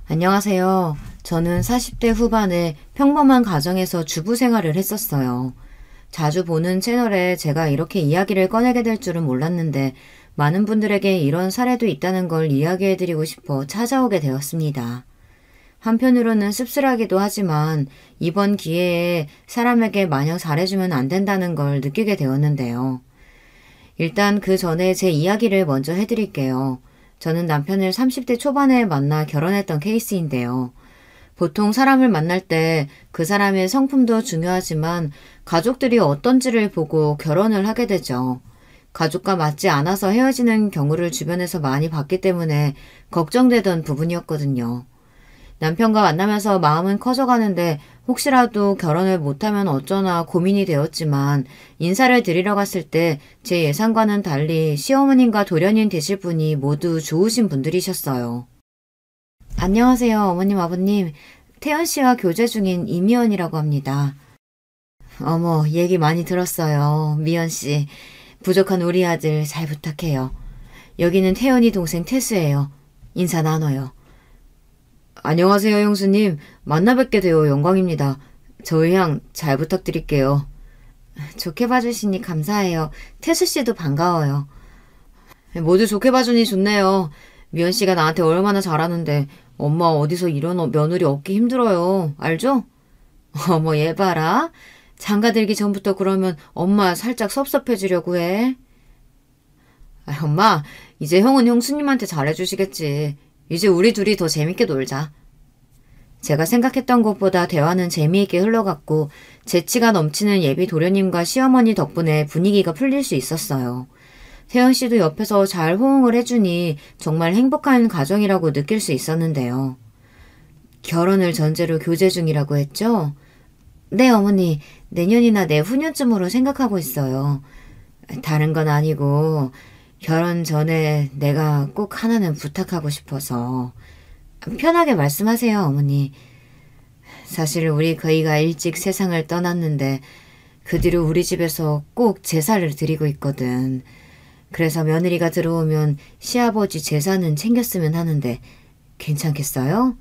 안녕하세요. 저는 40대 후반에 평범한 가정에서 주부 생활을 했었어요. 자주 보는 채널에 제가 이렇게 이야기를 꺼내게 될 줄은 몰랐는데 많은 분들에게 이런 사례도 있다는 걸 이야기해드리고 싶어 찾아오게 되었습니다. 한편으로는 씁쓸하기도 하지만 이번 기회에 사람에게 마냥 잘해주면 안 된다는 걸 느끼게 되었는데요. 일단 그 전에 제 이야기를 먼저 해드릴게요. 저는 남편을 30대 초반에 만나 결혼했던 케이스인데요. 보통 사람을 만날 때 그 사람의 성품도 중요하지만 가족들이 어떤지를 보고 결혼을 하게 되죠. 가족과 맞지 않아서 헤어지는 경우를 주변에서 많이 봤기 때문에 걱정되던 부분이었거든요. 남편과 만나면서 마음은 커져가는데 혹시라도 결혼을 못하면 어쩌나 고민이 되었지만 인사를 드리러 갔을 때 제 예상과는 달리 시어머님과 돌연인 되실 분이 모두 좋으신 분들이셨어요. 안녕하세요, 어머님, 아버님. 태연 씨와 교제 중인 이미연이라고 합니다. 어머, 얘기 많이 들었어요. 미연 씨. 부족한 우리 아들 잘 부탁해요. 여기는 태연이 동생 태수예요. 인사 나눠요. 안녕하세요, 형수님. 만나 뵙게 되어 영광입니다. 저희 향 잘 부탁드릴게요. 좋게 봐주시니 감사해요. 태수 씨도 반가워요. 모두 좋게 봐주니 좋네요. 미연 씨가 나한테 얼마나 잘하는데 엄마 어디서 이런 며느리 얻기 힘들어요. 알죠? 어머 얘 봐라. 장가 들기 전부터 그러면 엄마 살짝 섭섭해지려고 해. 엄마 이제 형은 형수님한테 잘해주시겠지. 이제 우리 둘이 더 재밌게 놀자. 제가 생각했던 것보다 대화는 재미있게 흘러갔고 재치가 넘치는 예비 도련님과 시어머니 덕분에 분위기가 풀릴 수 있었어요. 태연 씨도 옆에서 잘 호응을 해주니 정말 행복한 가정이라고 느낄 수 있었는데요. 결혼을 전제로 교제 중이라고 했죠? 네, 어머니. 내년이나 내후년쯤으로 생각하고 있어요. 다른 건 아니고 결혼 전에 내가 꼭 하나는 부탁하고 싶어서. 편하게 말씀하세요, 어머니. 사실 우리 거의가 일찍 세상을 떠났는데 그 뒤로 우리 집에서 꼭 제사를 드리고 있거든. 그래서 며느리가 들어오면 시아버지 제사는 챙겼으면 하는데 괜찮겠어요?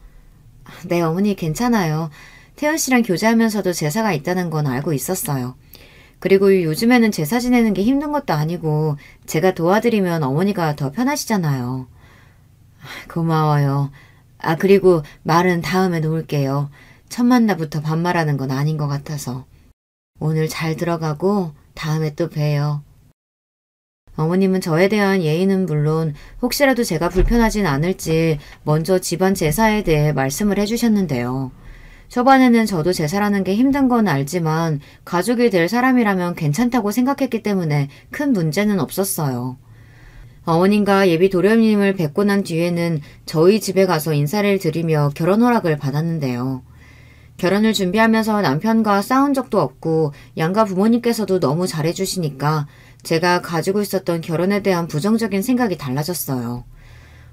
네, 어머니 괜찮아요. 태연 씨랑 교제하면서도 제사가 있다는 건 알고 있었어요. 그리고 요즘에는 제사 지내는 게 힘든 것도 아니고 제가 도와드리면 어머니가 더 편하시잖아요. 고마워요. 그리고 말은 다음에 놓을게요. 첫 만나부터 반말하는 건 아닌 것 같아서. 오늘 잘 들어가고 다음에 또 봬요. 어머님은 저에 대한 예의는 물론 혹시라도 제가 불편하진 않을지 먼저 집안 제사에 대해 말씀을 해주셨는데요. 초반에는 저도 제사라는 게 힘든 건 알지만 가족이 될 사람이라면 괜찮다고 생각했기 때문에 큰 문제는 없었어요. 어머님과 예비 도련님을 뵙고 난 뒤에는 저희 집에 가서 인사를 드리며 결혼 허락을 받았는데요. 결혼을 준비하면서 남편과 싸운 적도 없고 양가 부모님께서도 너무 잘해주시니까 제가 가지고 있었던 결혼에 대한 부정적인 생각이 달라졌어요.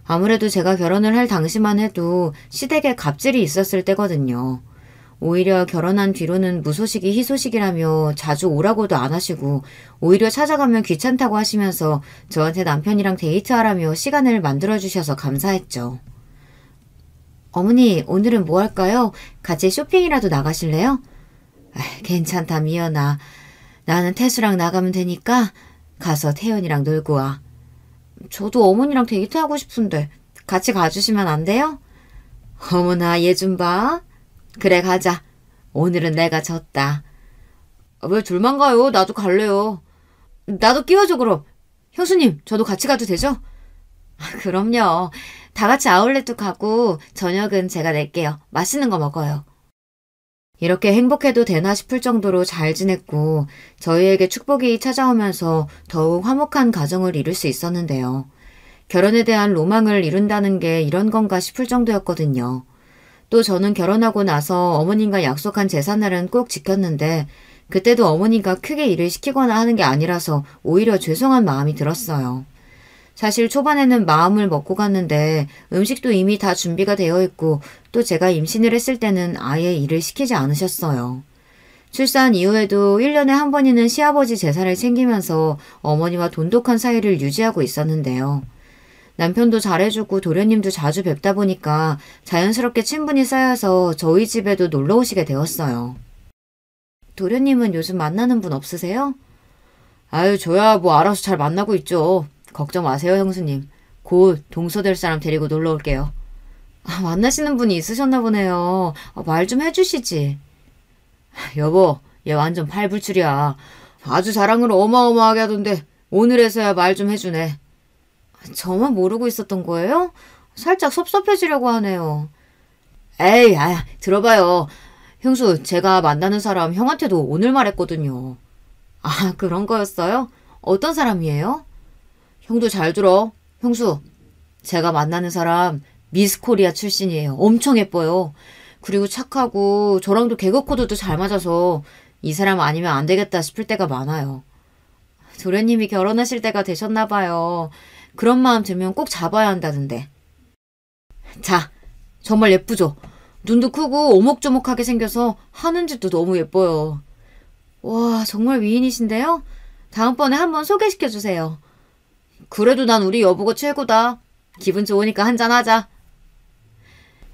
아무래도 제가 결혼을 할 당시만 해도 시댁에 갑질이 있었을 때거든요. 오히려 결혼한 뒤로는 무소식이 희소식이라며 자주 오라고도 안 하시고 오히려 찾아가면 귀찮다고 하시면서 저한테 남편이랑 데이트하라며 시간을 만들어주셔서 감사했죠. 어머니 오늘은 뭐 할까요? 같이 쇼핑이라도 나가실래요? 괜찮다 미연아. 나는 태수랑 나가면 되니까 가서 태연이랑 놀고 와. 저도 어머니랑 데이트하고 싶은데 같이 가주시면 안 돼요? 어머나 얘 좀 봐. 그래 가자. 오늘은 내가 졌다. 왜 둘만 가요? 나도 갈래요. 나도 끼워줘 그럼. 형수님 저도 같이 가도 되죠? 그럼요. 다 같이 아울렛도 가고 저녁은 제가 낼게요. 맛있는 거 먹어요. 이렇게 행복해도 되나 싶을 정도로 잘 지냈고 저희에게 축복이 찾아오면서 더욱 화목한 가정을 이룰 수 있었는데요. 결혼에 대한 로망을 이룬다는 게 이런 건가 싶을 정도였거든요. 또 저는 결혼하고 나서 어머님과 약속한 제삿날은 꼭 지켰는데 그때도 어머니가 크게 일을 시키거나 하는 게 아니라서 오히려 죄송한 마음이 들었어요. 사실 초반에는 마음을 먹고 갔는데 음식도 이미 다 준비가 되어 있고 또 제가 임신을 했을 때는 아예 일을 시키지 않으셨어요. 출산 이후에도 1년에 한 번이는 시아버지 제사를 챙기면서 어머니와 돈독한 사이를 유지하고 있었는데요. 남편도 잘해주고 도련님도 자주 뵙다 보니까 자연스럽게 친분이 쌓여서 저희 집에도 놀러 오시게 되었어요. 도련님은 요즘 만나는 분 없으세요? 아유, 저야 뭐 알아서 잘 만나고 있죠. 걱정 마세요, 형수님. 곧 동서될 사람 데리고 놀러 올게요. 만나시는 분이 있으셨나 보네요. 말 좀 해주시지. 여보, 얘 완전 팔불출이야. 아주 자랑을 어마어마하게 하던데 오늘에서야 말 좀 해주네. 저만 모르고 있었던 거예요? 살짝 섭섭해지려고 하네요. 에이, 들어봐요. 형수, 제가 만나는 사람 형한테도 오늘 말했거든요. 아, 그런 거였어요? 어떤 사람이에요? 형도 잘 들어. 형수, 제가 만나는 사람 미스 코리아 출신이에요. 엄청 예뻐요. 그리고 착하고 저랑도 개그 코드도 잘 맞아서 이 사람 아니면 안 되겠다 싶을 때가 많아요. 도련님이 결혼하실 때가 되셨나 봐요. 그런 마음 들면 꼭 잡아야 한다던데. 자, 정말 예쁘죠? 눈도 크고 오목조목하게 생겨서 하는 짓도 너무 예뻐요. 와, 정말 미인이신데요? 다음번에 한번 소개시켜주세요. 그래도 난 우리 여보가 최고다. 기분 좋으니까 한잔하자.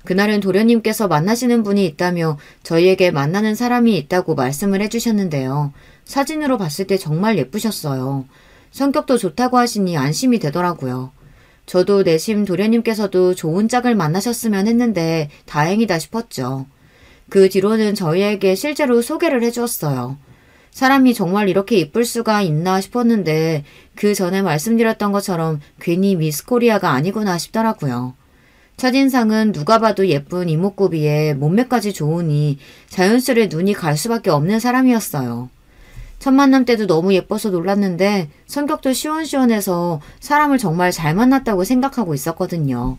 그날은 도련님께서 만나시는 분이 있다며 저희에게 만나는 사람이 있다고 말씀을 해주셨는데요. 사진으로 봤을 때 정말 예쁘셨어요. 성격도 좋다고 하시니 안심이 되더라고요. 저도 내심 도련님께서도 좋은 짝을 만나셨으면 했는데 다행이다 싶었죠. 그 뒤로는 저희에게 실제로 소개를 해주었어요. 사람이 정말 이렇게 이쁠 수가 있나 싶었는데 그 전에 말씀드렸던 것처럼 괜히 미스 코리아가 아니구나 싶더라고요. 첫인상은 누가 봐도 예쁜 이목구비에 몸매까지 좋으니 자연스레 눈이 갈 수밖에 없는 사람이었어요. 첫 만남 때도 너무 예뻐서 놀랐는데 성격도 시원시원해서 사람을 정말 잘 만났다고 생각하고 있었거든요.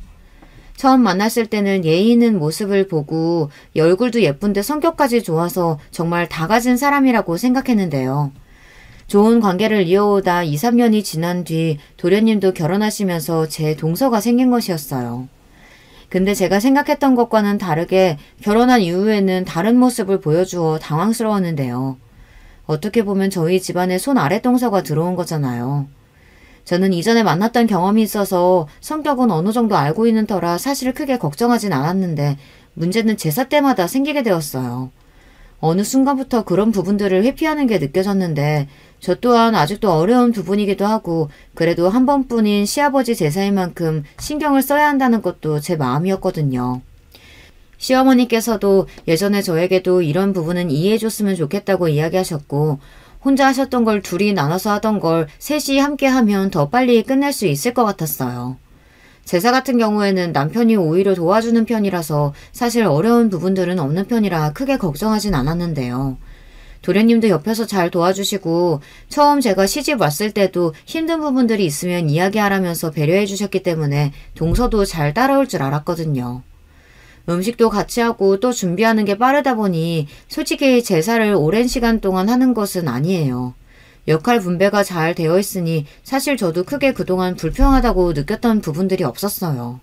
처음 만났을 때는 예의 있는 모습을 보고 얼굴도 예쁜데 성격까지 좋아서 정말 다 가진 사람이라고 생각했는데요. 좋은 관계를 이어오다 2, 3년이 지난 뒤 도련님도 결혼하시면서 제 동서가 생긴 것이었어요. 근데 제가 생각했던 것과는 다르게 결혼한 이후에는 다른 모습을 보여주어 당황스러웠는데요. 어떻게 보면 저희 집안에 손 아래 동서가 들어온 거잖아요. 저는 이전에 만났던 경험이 있어서 성격은 어느 정도 알고 있는 터라 사실 크게 걱정하진 않았는데 문제는 제사 때마다 생기게 되었어요. 어느 순간부터 그런 부분들을 회피하는 게 느껴졌는데 저 또한 아직도 어려운 부분이기도 하고 그래도 한 번뿐인 시아버지 제사인 만큼 신경을 써야 한다는 것도 제 마음이었거든요. 시어머니께서도 예전에 저에게도 이런 부분은 이해해줬으면 좋겠다고 이야기하셨고 혼자 하셨던 걸 둘이 나눠서 하던 걸 셋이 함께 하면 더 빨리 끝낼 수 있을 것 같았어요. 제사 같은 경우에는 남편이 오히려 도와주는 편이라서 사실 어려운 부분들은 없는 편이라 크게 걱정하진 않았는데요. 도련님도 옆에서 잘 도와주시고 처음 제가 시집 왔을 때도 힘든 부분들이 있으면 이야기하라면서 배려해 주셨기 때문에 동서도 잘 따라올 줄 알았거든요. 음식도 같이 하고 또 준비하는 게 빠르다 보니 솔직히 제사를 오랜 시간 동안 하는 것은 아니에요. 역할 분배가 잘 되어 있으니 사실 저도 크게 그동안 불평하다고 느꼈던 부분들이 없었어요.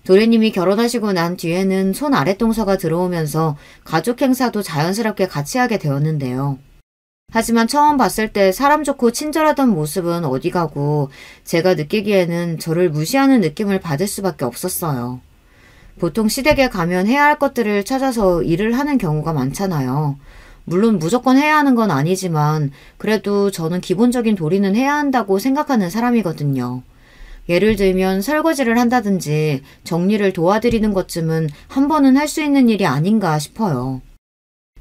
도련님이 결혼하시고 난 뒤에는 손 아랫동서가 들어오면서 가족 행사도 자연스럽게 같이 하게 되었는데요. 하지만 처음 봤을 때 사람 좋고 친절하던 모습은 어디 가고 제가 느끼기에는 저를 무시하는 느낌을 받을 수밖에 없었어요. 보통 시댁에 가면 해야 할 것들을 찾아서 일을 하는 경우가 많잖아요. 물론 무조건 해야 하는 건 아니지만 그래도 저는 기본적인 도리는 해야 한다고 생각하는 사람이거든요. 예를 들면 설거지를 한다든지 정리를 도와드리는 것쯤은 한 번은 할 수 있는 일이 아닌가 싶어요.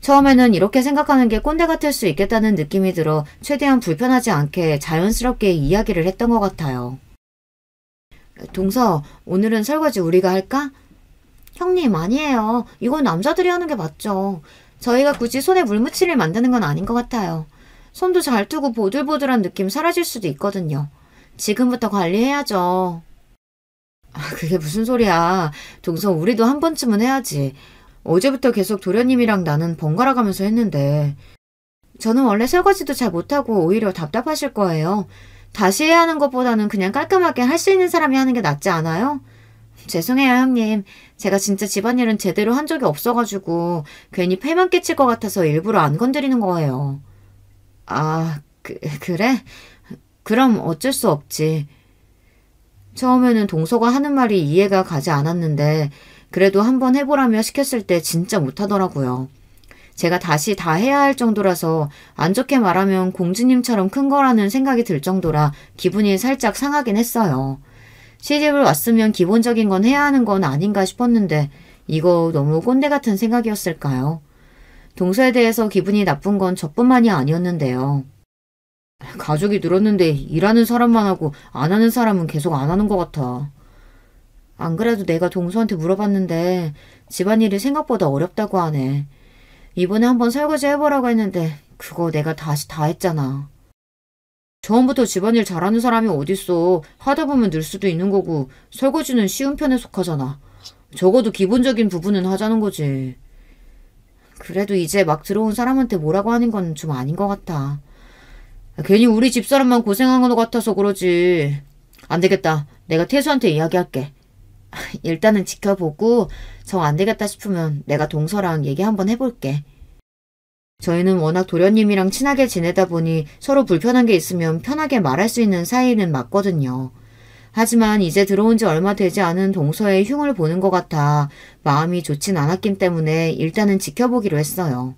처음에는 이렇게 생각하는 게 꼰대 같을 수 있겠다는 느낌이 들어 최대한 불편하지 않게 자연스럽게 이야기를 했던 것 같아요. 동서, 오늘은 설거지 우리가 할까? 형님, 아니에요. 이건 남자들이 하는 게 맞죠. 저희가 굳이 손에 물 묻힐 일 만드는 건 아닌 것 같아요. 손도 잘 트고 보들보들한 느낌 사라질 수도 있거든요. 지금부터 관리해야죠. 그게 무슨 소리야. 동서, 우리도 한 번쯤은 해야지. 어제부터 계속 도련님이랑 나는 번갈아 가면서 했는데 저는 원래 설거지도 잘 못하고 오히려 답답하실 거예요. 다시 해야 하는 것보다는 그냥 깔끔하게 할 수 있는 사람이 하는 게 낫지 않아요? 죄송해요, 형님. 제가 진짜 집안일은 제대로 한 적이 없어가지고 괜히 폐만 끼칠 것 같아서 일부러 안 건드리는 거예요. 아, 그래? 그럼 어쩔 수 없지. 처음에는 동서가 하는 말이 이해가 가지 않았는데 그래도 한번 해보라며 시켰을 때 진짜 못하더라고요. 제가 다시 다 해야 할 정도라서 안 좋게 말하면 공주님처럼 큰 거라는 생각이 들 정도라 기분이 살짝 상하긴 했어요. 시집을 왔으면 기본적인 건 해야 하는 건 아닌가 싶었는데 이거 너무 꼰대 같은 생각이었을까요? 동서에 대해서 기분이 나쁜 건 저뿐만이 아니었는데요. 가족이 늘었는데 일하는 사람만 하고 안 하는 사람은 계속 안 하는 것 같아. 안 그래도 내가 동서한테 물어봤는데 집안일이 생각보다 어렵다고 하네. 이번에 한번 설거지 해보라고 했는데 그거 내가 다시 다 했잖아. 처음부터 집안일 잘하는 사람이 어딨어. 하다 보면 늘 수도 있는 거고 설거지는 쉬운 편에 속하잖아. 적어도 기본적인 부분은 하자는 거지. 그래도 이제 막 들어온 사람한테 뭐라고 하는 건 좀 아닌 것 같아. 괜히 우리 집사람만 고생한 것 같아서 그러지. 안 되겠다. 내가 태수한테 이야기할게. 일단은 지켜보고 정 안 되겠다 싶으면 내가 동서랑 얘기 한번 해볼게. 저희는 워낙 도련님이랑 친하게 지내다 보니 서로 불편한 게 있으면 편하게 말할 수 있는 사이는 맞거든요. 하지만 이제 들어온 지 얼마 되지 않은 동서의 흉을 보는 것 같아 마음이 좋진 않았기 때문에 일단은 지켜보기로 했어요.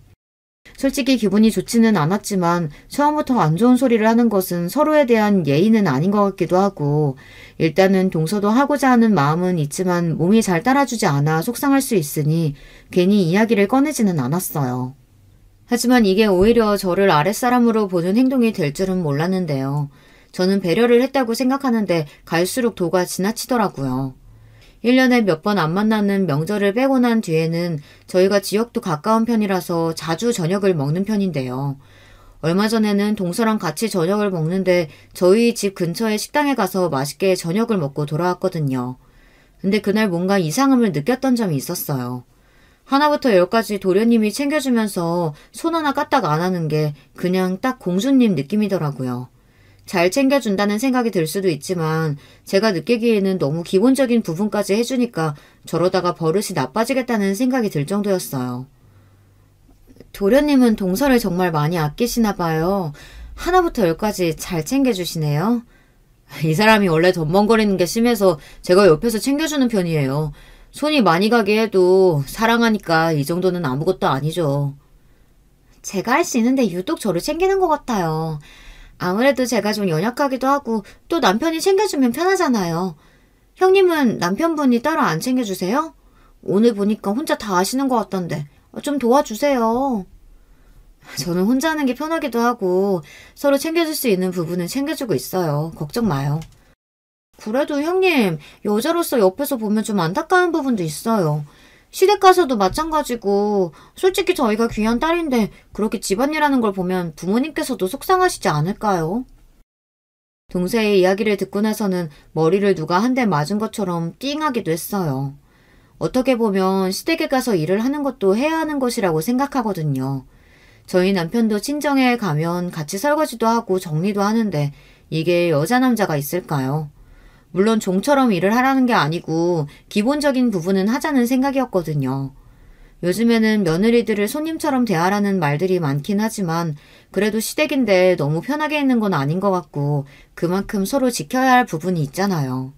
솔직히 기분이 좋지는 않았지만 처음부터 안 좋은 소리를 하는 것은 서로에 대한 예의는 아닌 것 같기도 하고 일단은 동서도 하고자 하는 마음은 있지만 몸이 잘 따라주지 않아 속상할 수 있으니 괜히 이야기를 꺼내지는 않았어요. 하지만 이게 오히려 저를 아랫사람으로 보는 행동이 될 줄은 몰랐는데요. 저는 배려를 했다고 생각하는데 갈수록 도가 지나치더라고요. 1년에 몇 번 안 만나는 명절을 빼고 난 뒤에는 저희가 지역도 가까운 편이라서 자주 저녁을 먹는 편인데요. 얼마 전에는 동서랑 같이 저녁을 먹는데 저희 집 근처의 식당에 가서 맛있게 저녁을 먹고 돌아왔거든요. 근데 그날 뭔가 이상함을 느꼈던 점이 있었어요. 하나부터 열까지 도련님이 챙겨주면서 손 하나 까딱 안 하는 게 그냥 딱 공주님 느낌이더라고요. 잘 챙겨준다는 생각이 들 수도 있지만 제가 느끼기에는 너무 기본적인 부분까지 해주니까 저러다가 버릇이 나빠지겠다는 생각이 들 정도였어요. 도련님은 동서를 정말 많이 아끼시나 봐요. 하나부터 열까지 잘 챙겨주시네요. 이 사람이 원래 덤벙거리는 게 심해서 제가 옆에서 챙겨주는 편이에요. 손이 많이 가게 해도 사랑하니까 이 정도는 아무것도 아니죠. 제가 할 수 있는데 유독 저를 챙기는 것 같아요. 아무래도 제가 좀 연약하기도 하고 또 남편이 챙겨주면 편하잖아요. 형님은 남편분이 따로 안 챙겨주세요? 오늘 보니까 혼자 다 하시는 것 같던데 좀 도와주세요. 저는 혼자 하는 게 편하기도 하고 서로 챙겨줄 수 있는 부분은 챙겨주고 있어요. 걱정 마요. 그래도 형님, 여자로서 옆에서 보면 좀 안타까운 부분도 있어요. 시댁 가서도 마찬가지고 솔직히 저희가 귀한 딸인데 그렇게 집안일하는 걸 보면 부모님께서도 속상하시지 않을까요? 동생의 이야기를 듣고 나서는 머리를 누가 한 대 맞은 것처럼 띵하기도 했어요. 어떻게 보면 시댁에 가서 일을 하는 것도 해야 하는 것이라고 생각하거든요. 저희 남편도 친정에 가면 같이 설거지도 하고 정리도 하는데 이게 여자 남자가 있을까요? 물론 종처럼 일을 하라는 게 아니고 기본적인 부분은 하자는 생각이었거든요. 요즘에는 며느리들을 손님처럼 대하라는 말들이 많긴 하지만 그래도 시댁인데 너무 편하게 있는 건 아닌 것 같고 그만큼 서로 지켜야 할 부분이 있잖아요.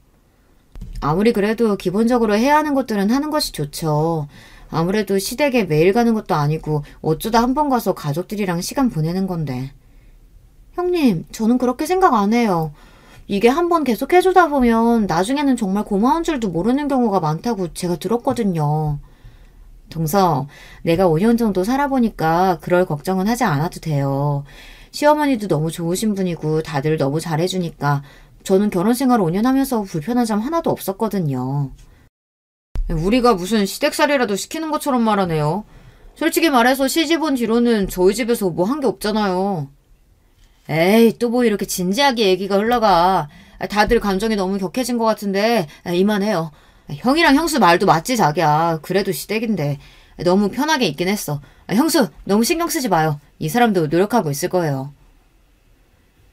아무리 그래도 기본적으로 해야 하는 것들은 하는 것이 좋죠. 아무래도 시댁에 매일 가는 것도 아니고 어쩌다 한 번 가서 가족들이랑 시간 보내는 건데. 형님, 저는 그렇게 생각 안 해요. 이게 한 번 계속 해주다 보면 나중에는 정말 고마운 줄도 모르는 경우가 많다고 제가 들었거든요. 동서, 내가 5년 정도 살아보니까 그럴 걱정은 하지 않아도 돼요. 시어머니도 너무 좋으신 분이고 다들 너무 잘해주니까 저는 결혼 생활 5년 하면서 불편한 점 하나도 없었거든요. 우리가 무슨 시댁살이라도 시키는 것처럼 말하네요. 솔직히 말해서 시집 온 뒤로는 저희 집에서 뭐 한 게 없잖아요. 에이, 또 뭐 이렇게 진지하게 얘기가 흘러가. 다들 감정이 너무 격해진 것 같은데 이만해요. 형이랑 형수 말도 맞지 자기야. 그래도 시댁인데 너무 편하게 있긴 했어. 형수 너무 신경 쓰지 마요. 이 사람도 노력하고 있을 거예요.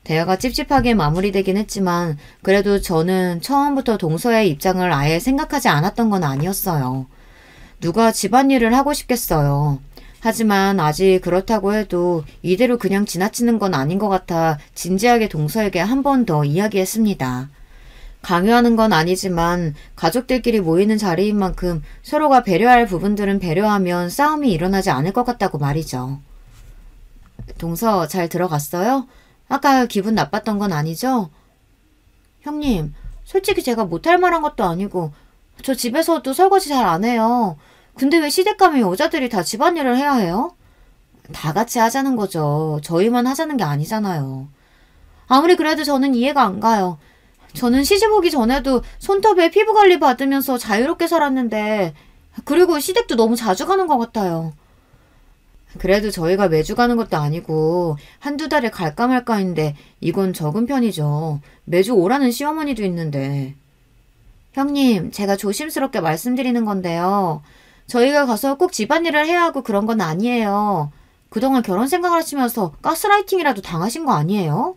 대화가 찝찝하게 마무리되긴 했지만 그래도 저는 처음부터 동서의 입장을 아예 생각하지 않았던 건 아니었어요. 누가 집안일을 하고 싶겠어요. 하지만 아직 그렇다고 해도 이대로 그냥 지나치는 건 아닌 것 같아 진지하게 동서에게 한 번 더 이야기했습니다. 강요하는 건 아니지만 가족들끼리 모이는 자리인 만큼 서로가 배려할 부분들은 배려하면 싸움이 일어나지 않을 것 같다고 말이죠. 동서 잘 들어갔어요? 아까 기분 나빴던 건 아니죠? 형님, 솔직히 제가 못할 만한 것도 아니고 저 집에서도 설거지 잘 안 해요. 근데 왜 시댁 가면 여자들이 다 집안일을 해야 해요? 다 같이 하자는 거죠. 저희만 하자는 게 아니잖아요. 아무리 그래도 저는 이해가 안 가요. 저는 시집 오기 전에도 손톱에 피부 관리 받으면서 자유롭게 살았는데 그리고 시댁도 너무 자주 가는 것 같아요. 그래도 저희가 매주 가는 것도 아니고 한두 달에 갈까 말까인데 이건 적은 편이죠. 매주 오라는 시어머니도 있는데. 형님, 제가 조심스럽게 말씀드리는 건데요. 저희가 가서 꼭 집안일을 해야 하고 그런 건 아니에요. 그동안 결혼 생각을 하시면서 가스라이팅이라도 당하신 거 아니에요?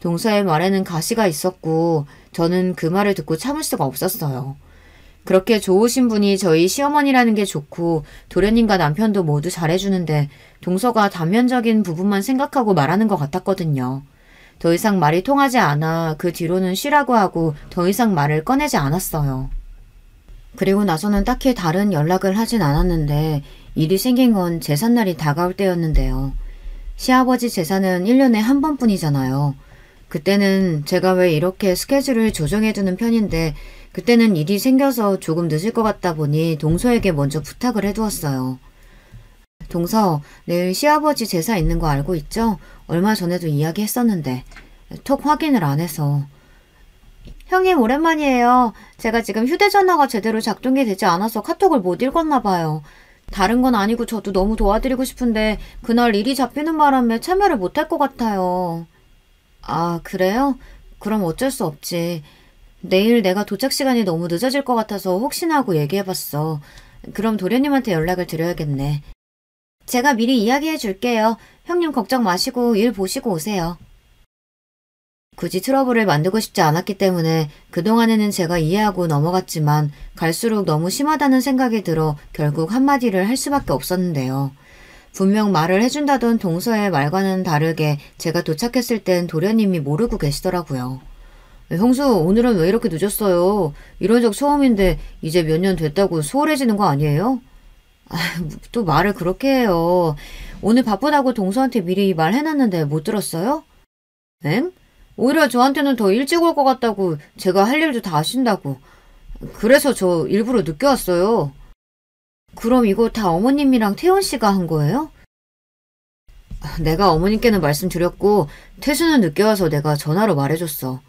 동서의 말에는 가시가 있었고 저는 그 말을 듣고 참을 수가 없었어요. 그렇게 좋으신 분이 저희 시어머니라는 게 좋고 도련님과 남편도 모두 잘해주는데 동서가 단면적인 부분만 생각하고 말하는 것 같았거든요. 더 이상 말이 통하지 않아 그 뒤로는 쉬라고 하고 더 이상 말을 꺼내지 않았어요. 그리고 나서는 딱히 다른 연락을 하진 않았는데 일이 생긴 건 제삿날이 다가올 때였는데요. 시아버지 제사는 1년에 한 번뿐이잖아요. 그때는 제가 왜 이렇게 스케줄을 조정해두는 편인데 그때는 일이 생겨서 조금 늦을 것 같다 보니 동서에게 먼저 부탁을 해두었어요. 동서, 내일 시아버지 제사 있는 거 알고 있죠? 얼마 전에도 이야기했었는데 톡 확인을 안 해서. 형님 오랜만이에요. 제가 지금 휴대전화가 제대로 작동이 되지 않아서 카톡을 못 읽었나 봐요. 다른 건 아니고 저도 너무 도와드리고 싶은데 그날 일이 잡히는 바람에 참여를 못할 것 같아요. 아, 그래요? 그럼 어쩔 수 없지. 내일 내가 도착 시간이 너무 늦어질 것 같아서 혹시나 하고 얘기해봤어. 그럼 도련님한테 연락을 드려야겠네. 제가 미리 이야기해 줄게요. 형님 걱정 마시고 일 보시고 오세요. 굳이 트러블을 만들고 싶지 않았기 때문에 그동안에는 제가 이해하고 넘어갔지만 갈수록 너무 심하다는 생각이 들어 결국 한마디를 할 수밖에 없었는데요. 분명 말을 해준다던 동서의 말과는 다르게 제가 도착했을 땐 도련님이 모르고 계시더라고요. 형수, 오늘은 왜 이렇게 늦었어요? 이런 적 처음인데 이제 몇 년 됐다고 소홀해지는 거 아니에요? 아, 또 말을 그렇게 해요. 오늘 바쁘다고 동서한테 미리 말해놨는데 못 들었어요? 엥? 오히려 저한테는 더 일찍 올 것 같다고 제가 할 일도 다 하신다고. 그래서 저 일부러 늦게 왔어요. 그럼 이거 다 어머님이랑 태원 씨가 한 거예요? 내가 어머님께는 말씀드렸고 태수는 늦게 와서 내가 전화로 말해줬어.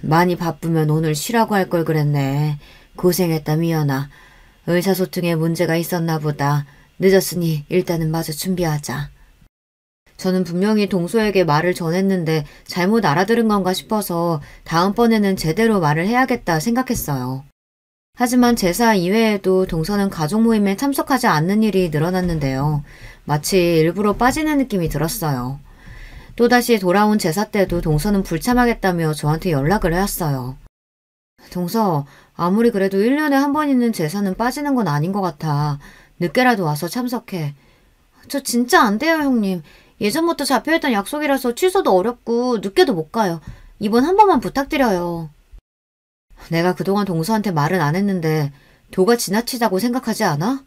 많이 바쁘면 오늘 쉬라고 할 걸 그랬네. 고생했다 미연아. 의사소통에 문제가 있었나 보다. 늦었으니 일단은 마저 준비하자. 저는 분명히 동서에게 말을 전했는데 잘못 알아들은 건가 싶어서 다음번에는 제대로 말을 해야겠다 생각했어요. 하지만 제사 이외에도 동서는 가족 모임에 참석하지 않는 일이 늘어났는데요. 마치 일부러 빠지는 느낌이 들었어요. 또다시 돌아온 제사 때도 동서는 불참하겠다며 저한테 연락을 해왔어요. 동서, 아무리 그래도 1년에 한 번 있는 제사는 빠지는 건 아닌 것 같아. 늦게라도 와서 참석해. 저 진짜 안 돼요, 형님. 예전부터 잡혀있던 약속이라서 취소도 어렵고 늦게도 못 가요. 이번 한 번만 부탁드려요. 내가 그동안 동서한테 말은 안 했는데 도가 지나치다고 생각하지 않아?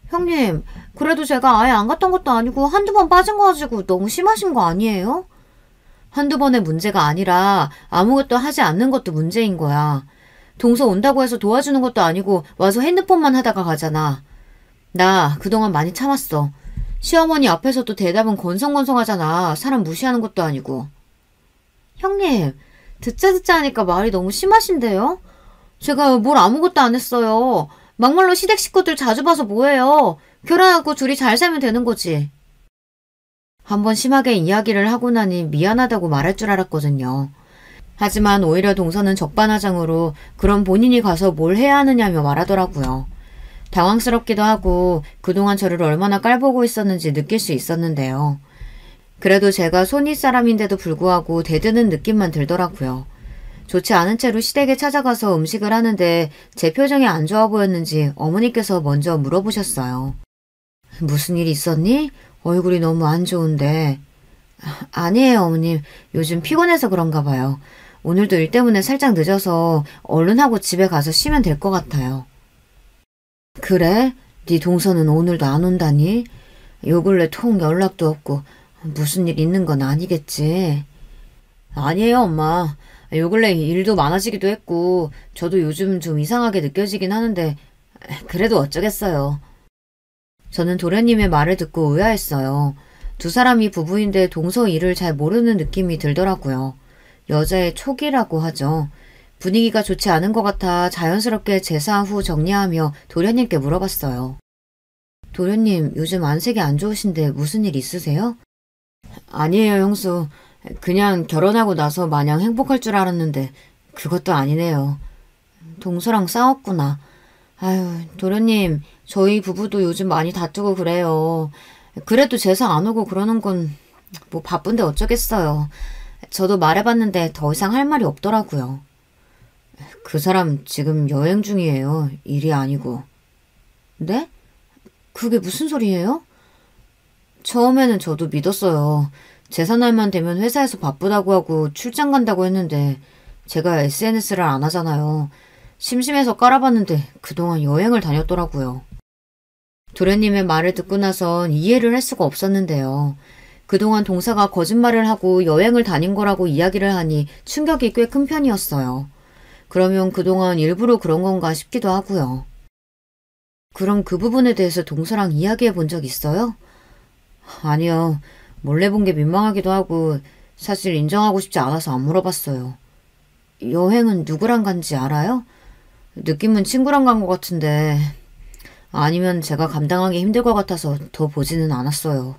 형님, 그래도 제가 아예 안 갔던 것도 아니고 한두 번 빠진 거 가지고 너무 심하신 거 아니에요? 한두 번의 문제가 아니라 아무것도 하지 않는 것도 문제인 거야. 동서 온다고 해서 도와주는 것도 아니고 와서 핸드폰만 하다가 가잖아. 나 그동안 많이 참았어. 시어머니 앞에서도 대답은 건성건성하잖아. 사람 무시하는 것도 아니고. 형님, 듣자 하니까 말이 너무 심하신데요? 제가 뭘 아무것도 안 했어요. 막말로 시댁 식구들 자주 봐서 뭐해요. 결혼하고 둘이 잘 살면 되는 거지. 한번 심하게 이야기를 하고 나니 미안하다고 말할 줄 알았거든요. 하지만 오히려 동서는 적반하장으로 그럼 본인이 가서 뭘 해야 하느냐며 말하더라고요. 당황스럽기도 하고 그동안 저를 얼마나 깔보고 있었는지 느낄 수 있었는데요. 그래도 제가 손윗 사람인데도 불구하고 대드는 느낌만 들더라고요. 좋지 않은 채로 시댁에 찾아가서 음식을 하는데 제 표정이 안 좋아 보였는지 어머니께서 먼저 물어보셨어요. 무슨 일 있었니? 얼굴이 너무 안 좋은데. 아니에요, 어머님. 요즘 피곤해서 그런가 봐요. 오늘도 일 때문에 살짝 늦어서 얼른 하고 집에 가서 쉬면 될 것 같아요. 그래? 네 동서는 오늘도 안 온다니? 요 근래 통 연락도 없고 무슨 일 있는 건 아니겠지? 아니에요, 엄마. 요 근래 일도 많아지기도 했고 저도 요즘 좀 이상하게 느껴지긴 하는데 그래도 어쩌겠어요. 저는 도련님의 말을 듣고 의아했어요. 두 사람이 부부인데 동서 일을 잘 모르는 느낌이 들더라고요. 여자의 촉이라고 하죠. 분위기가 좋지 않은 것 같아 자연스럽게 제사 후 정리하며 도련님께 물어봤어요. 도련님, 요즘 안색이 안 좋으신데 무슨 일 있으세요? 아니에요, 형수. 그냥 결혼하고 나서 마냥 행복할 줄 알았는데 그것도 아니네요. 동서랑 싸웠구나. 아유, 도련님, 저희 부부도 요즘 많이 다투고 그래요. 그래도 제사 안 오고 그러는 건 뭐 바쁜데 어쩌겠어요. 저도 말해봤는데 더 이상 할 말이 없더라고요. 그 사람 지금 여행 중이에요. 일이 아니고. 네? 그게 무슨 소리예요? 처음에는 저도 믿었어요. 제사날만 되면 회사에서 바쁘다고 하고 출장 간다고 했는데 제가 SNS를 안 하잖아요. 심심해서 깔아봤는데 그동안 여행을 다녔더라고요. 도련님의 말을 듣고 나선 이해를 할 수가 없었는데요. 그동안 동사가 거짓말을 하고 여행을 다닌 거라고 이야기를 하니 충격이 꽤 큰 편이었어요. 그러면 그동안 일부러 그런 건가 싶기도 하고요. 그럼 그 부분에 대해서 동서랑 이야기해 본 적 있어요? 아니요. 몰래 본 게 민망하기도 하고 사실 인정하고 싶지 않아서 안 물어봤어요. 여행은 누구랑 간지 알아요? 느낌은 친구랑 간 것 같은데 아니면 제가 감당하기 힘들 것 같아서 더 보지는 않았어요.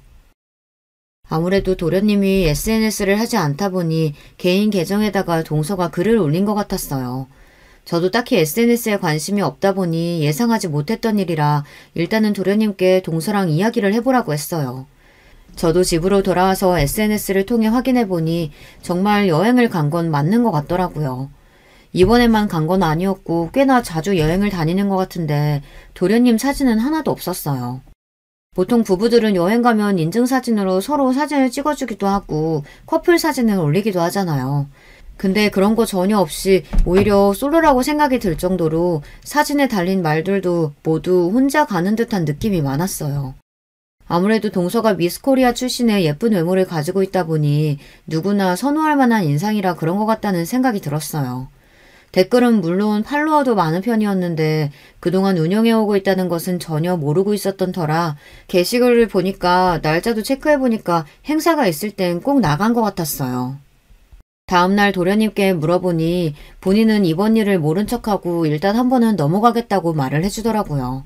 아무래도 도련님이 SNS를 하지 않다 보니 개인 계정에다가 동서가 글을 올린 것 같았어요. 저도 딱히 SNS에 관심이 없다 보니 예상하지 못했던 일이라 일단은 도련님께 동서랑 이야기를 해보라고 했어요. 저도 집으로 돌아와서 SNS를 통해 확인해보니 정말 여행을 간 건 맞는 것 같더라고요. 이번에만 간 건 아니었고 꽤나 자주 여행을 다니는 것 같은데 도련님 사진은 하나도 없었어요. 보통 부부들은 여행 가면 인증사진으로 서로 사진을 찍어주기도 하고 커플 사진을 올리기도 하잖아요. 근데 그런 거 전혀 없이 오히려 솔로라고 생각이 들 정도로 사진에 달린 말들도 모두 혼자 가는 듯한 느낌이 많았어요. 아무래도 동서가 미스코리아 출신의 예쁜 외모를 가지고 있다 보니 누구나 선호할 만한 인상이라 그런 것 같다는 생각이 들었어요. 댓글은 물론 팔로워도 많은 편이었는데 그동안 운영해오고 있다는 것은 전혀 모르고 있었던 터라 게시글을 보니까 날짜도 체크해보니까 행사가 있을 땐 꼭 나간 것 같았어요. 다음날 도련님께 물어보니 본인은 이번 일을 모른 척하고 일단 한 번은 넘어가겠다고 말을 해주더라고요.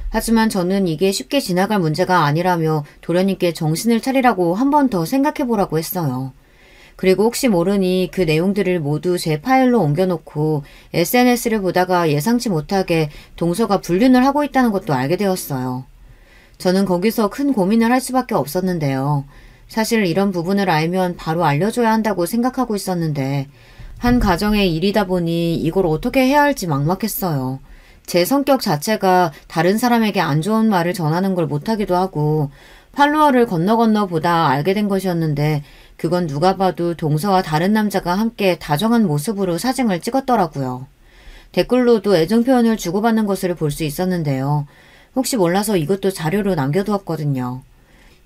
하지만 저는 이게 쉽게 지나갈 문제가 아니라며 도련님께 정신을 차리라고 한 번 더 생각해보라고 했어요. 그리고 혹시 모르니 그 내용들을 모두 제 파일로 옮겨놓고 SNS를 보다가 예상치 못하게 동서가 불륜을 하고 있다는 것도 알게 되었어요. 저는 거기서 큰 고민을 할 수밖에 없었는데요. 사실 이런 부분을 알면 바로 알려줘야 한다고 생각하고 있었는데 한 가정의 일이다 보니 이걸 어떻게 해야 할지 막막했어요. 제 성격 자체가 다른 사람에게 안 좋은 말을 전하는 걸 못하기도 하고 팔로워를 건너 보다 알게 된 것이었는데 그건 누가 봐도 동서와 다른 남자가 함께 다정한 모습으로 사진을 찍었더라고요. 댓글로도 애정 표현을 주고받는 것을 볼 수 있었는데요. 혹시 몰라서 이것도 자료로 남겨두었거든요.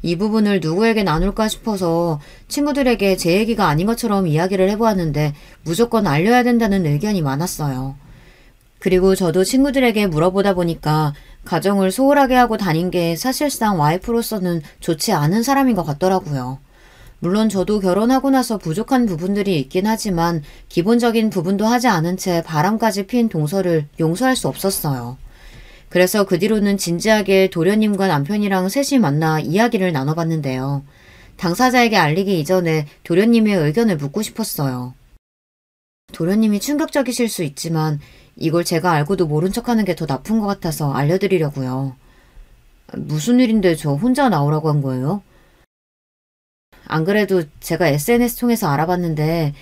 이 부분을 누구에게 나눌까 싶어서 친구들에게 제 얘기가 아닌 것처럼 이야기를 해보았는데 무조건 알려야 된다는 의견이 많았어요. 그리고 저도 친구들에게 물어보다 보니까 가정을 소홀하게 하고 다닌 게 사실상 와이프로서는 좋지 않은 사람인 것 같더라고요. 물론 저도 결혼하고 나서 부족한 부분들이 있긴 하지만 기본적인 부분도 하지 않은 채 바람까지 핀 동서를 용서할 수 없었어요. 그래서 그 뒤로는 진지하게 도련님과 남편이랑 셋이 만나 이야기를 나눠봤는데요. 당사자에게 알리기 이전에 도련님의 의견을 묻고 싶었어요. 도련님이 충격적이실 수 있지만 이걸 제가 알고도 모른 척하는 게 더 나쁜 것 같아서 알려드리려고요. 무슨 일인데 저 혼자 나오라고 한 거예요? 안 그래도 제가 SNS 통해서 알아봤는데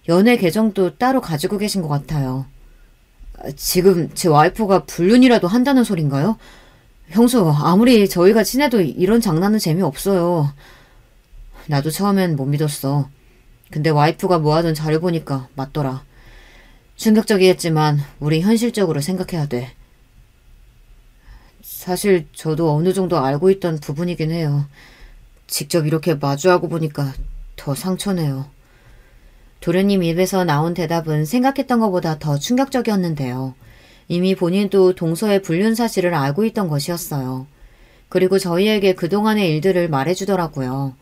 연애 계정도 따로 가지고 계신 것 같아요. 지금 제 와이프가 불륜이라도 한다는 소린가요? 형수, 아무리 저희가 친해도 이런 장난은 재미없어요. 나도 처음엔 못 믿었어. 근데 와이프가 모아둔 자료 보니까 맞더라. 충격적이겠지만 우리 현실적으로 생각해야 돼. 사실 저도 어느 정도 알고 있던 부분이긴 해요. 직접 이렇게 마주하고 보니까 더 상처네요. 도련님 입에서 나온 대답은 생각했던 것보다 더 충격적이었는데요. 이미 본인도 동서의 불륜 사실을 알고 있던 것이었어요. 그리고 저희에게 그동안의 일들을 말해주더라고요.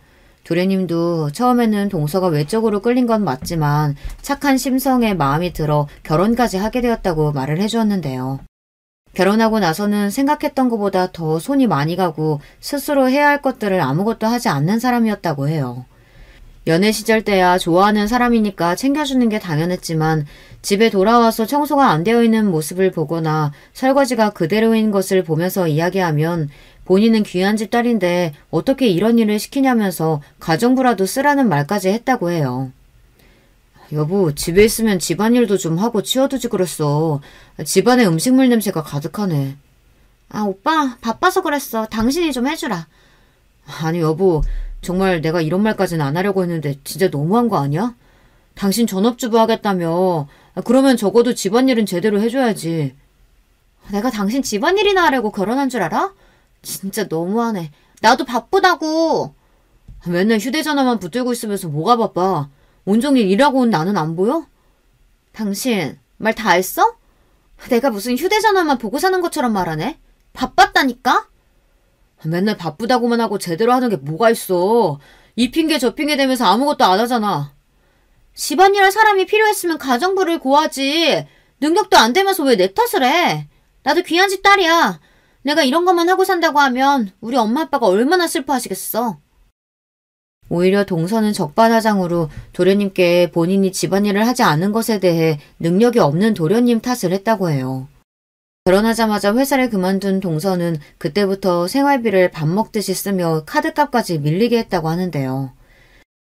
도련님도 처음에는 동서가 외적으로 끌린 건 맞지만 착한 심성에 마음이 들어 결혼까지 하게 되었다고 말을 해주었는데요. 결혼하고 나서는 생각했던 것보다 더 손이 많이 가고 스스로 해야 할 것들을 아무것도 하지 않는 사람이었다고 해요. 연애 시절 때야 좋아하는 사람이니까 챙겨주는 게 당연했지만 집에 돌아와서 청소가 안 되어 있는 모습을 보거나 설거지가 그대로인 것을 보면서 이야기하면 본인은 귀한 집 딸인데 어떻게 이런 일을 시키냐면서 가정부라도 쓰라는 말까지 했다고 해요. 여보, 집에 있으면 집안일도 좀 하고 치워두지 그랬어. 집안에 음식물 냄새가 가득하네. 아, 오빠 바빠서 그랬어. 당신이 좀 해주라. 아니 여보, 정말 내가 이런 말까지는 안 하려고 했는데 진짜 너무한 거 아니야? 당신 전업주부 하겠다며. 그러면 적어도 집안일은 제대로 해줘야지. 내가 당신 집안일이나 하려고 결혼한 줄 알아? 진짜 너무하네. 나도 바쁘다고. 맨날 휴대전화만 붙들고 있으면서 뭐가 바빠. 온종일 일하고 온 나는 안 보여? 당신 말 다 했어? 내가 무슨 휴대전화만 보고 사는 것처럼 말하네? 바빴다니까? 맨날 바쁘다고만 하고 제대로 하는 게 뭐가 있어. 이 핑계 저 핑계 대면서 아무것도 안 하잖아. 집안일 할 사람이 필요했으면 가정부를 구하지. 능력도 안 되면서 왜 내 탓을 해? 나도 귀한 집 딸이야. 내가 이런 것만 하고 산다고 하면 우리 엄마 아빠가 얼마나 슬퍼하시겠어. 오히려 동서는 적반하장으로 도련님께 본인이 집안일을 하지 않은 것에 대해 능력이 없는 도련님 탓을 했다고 해요. 결혼하자마자 회사를 그만둔 동서는 그때부터 생활비를 밥 먹듯이 쓰며 카드값까지 밀리게 했다고 하는데요.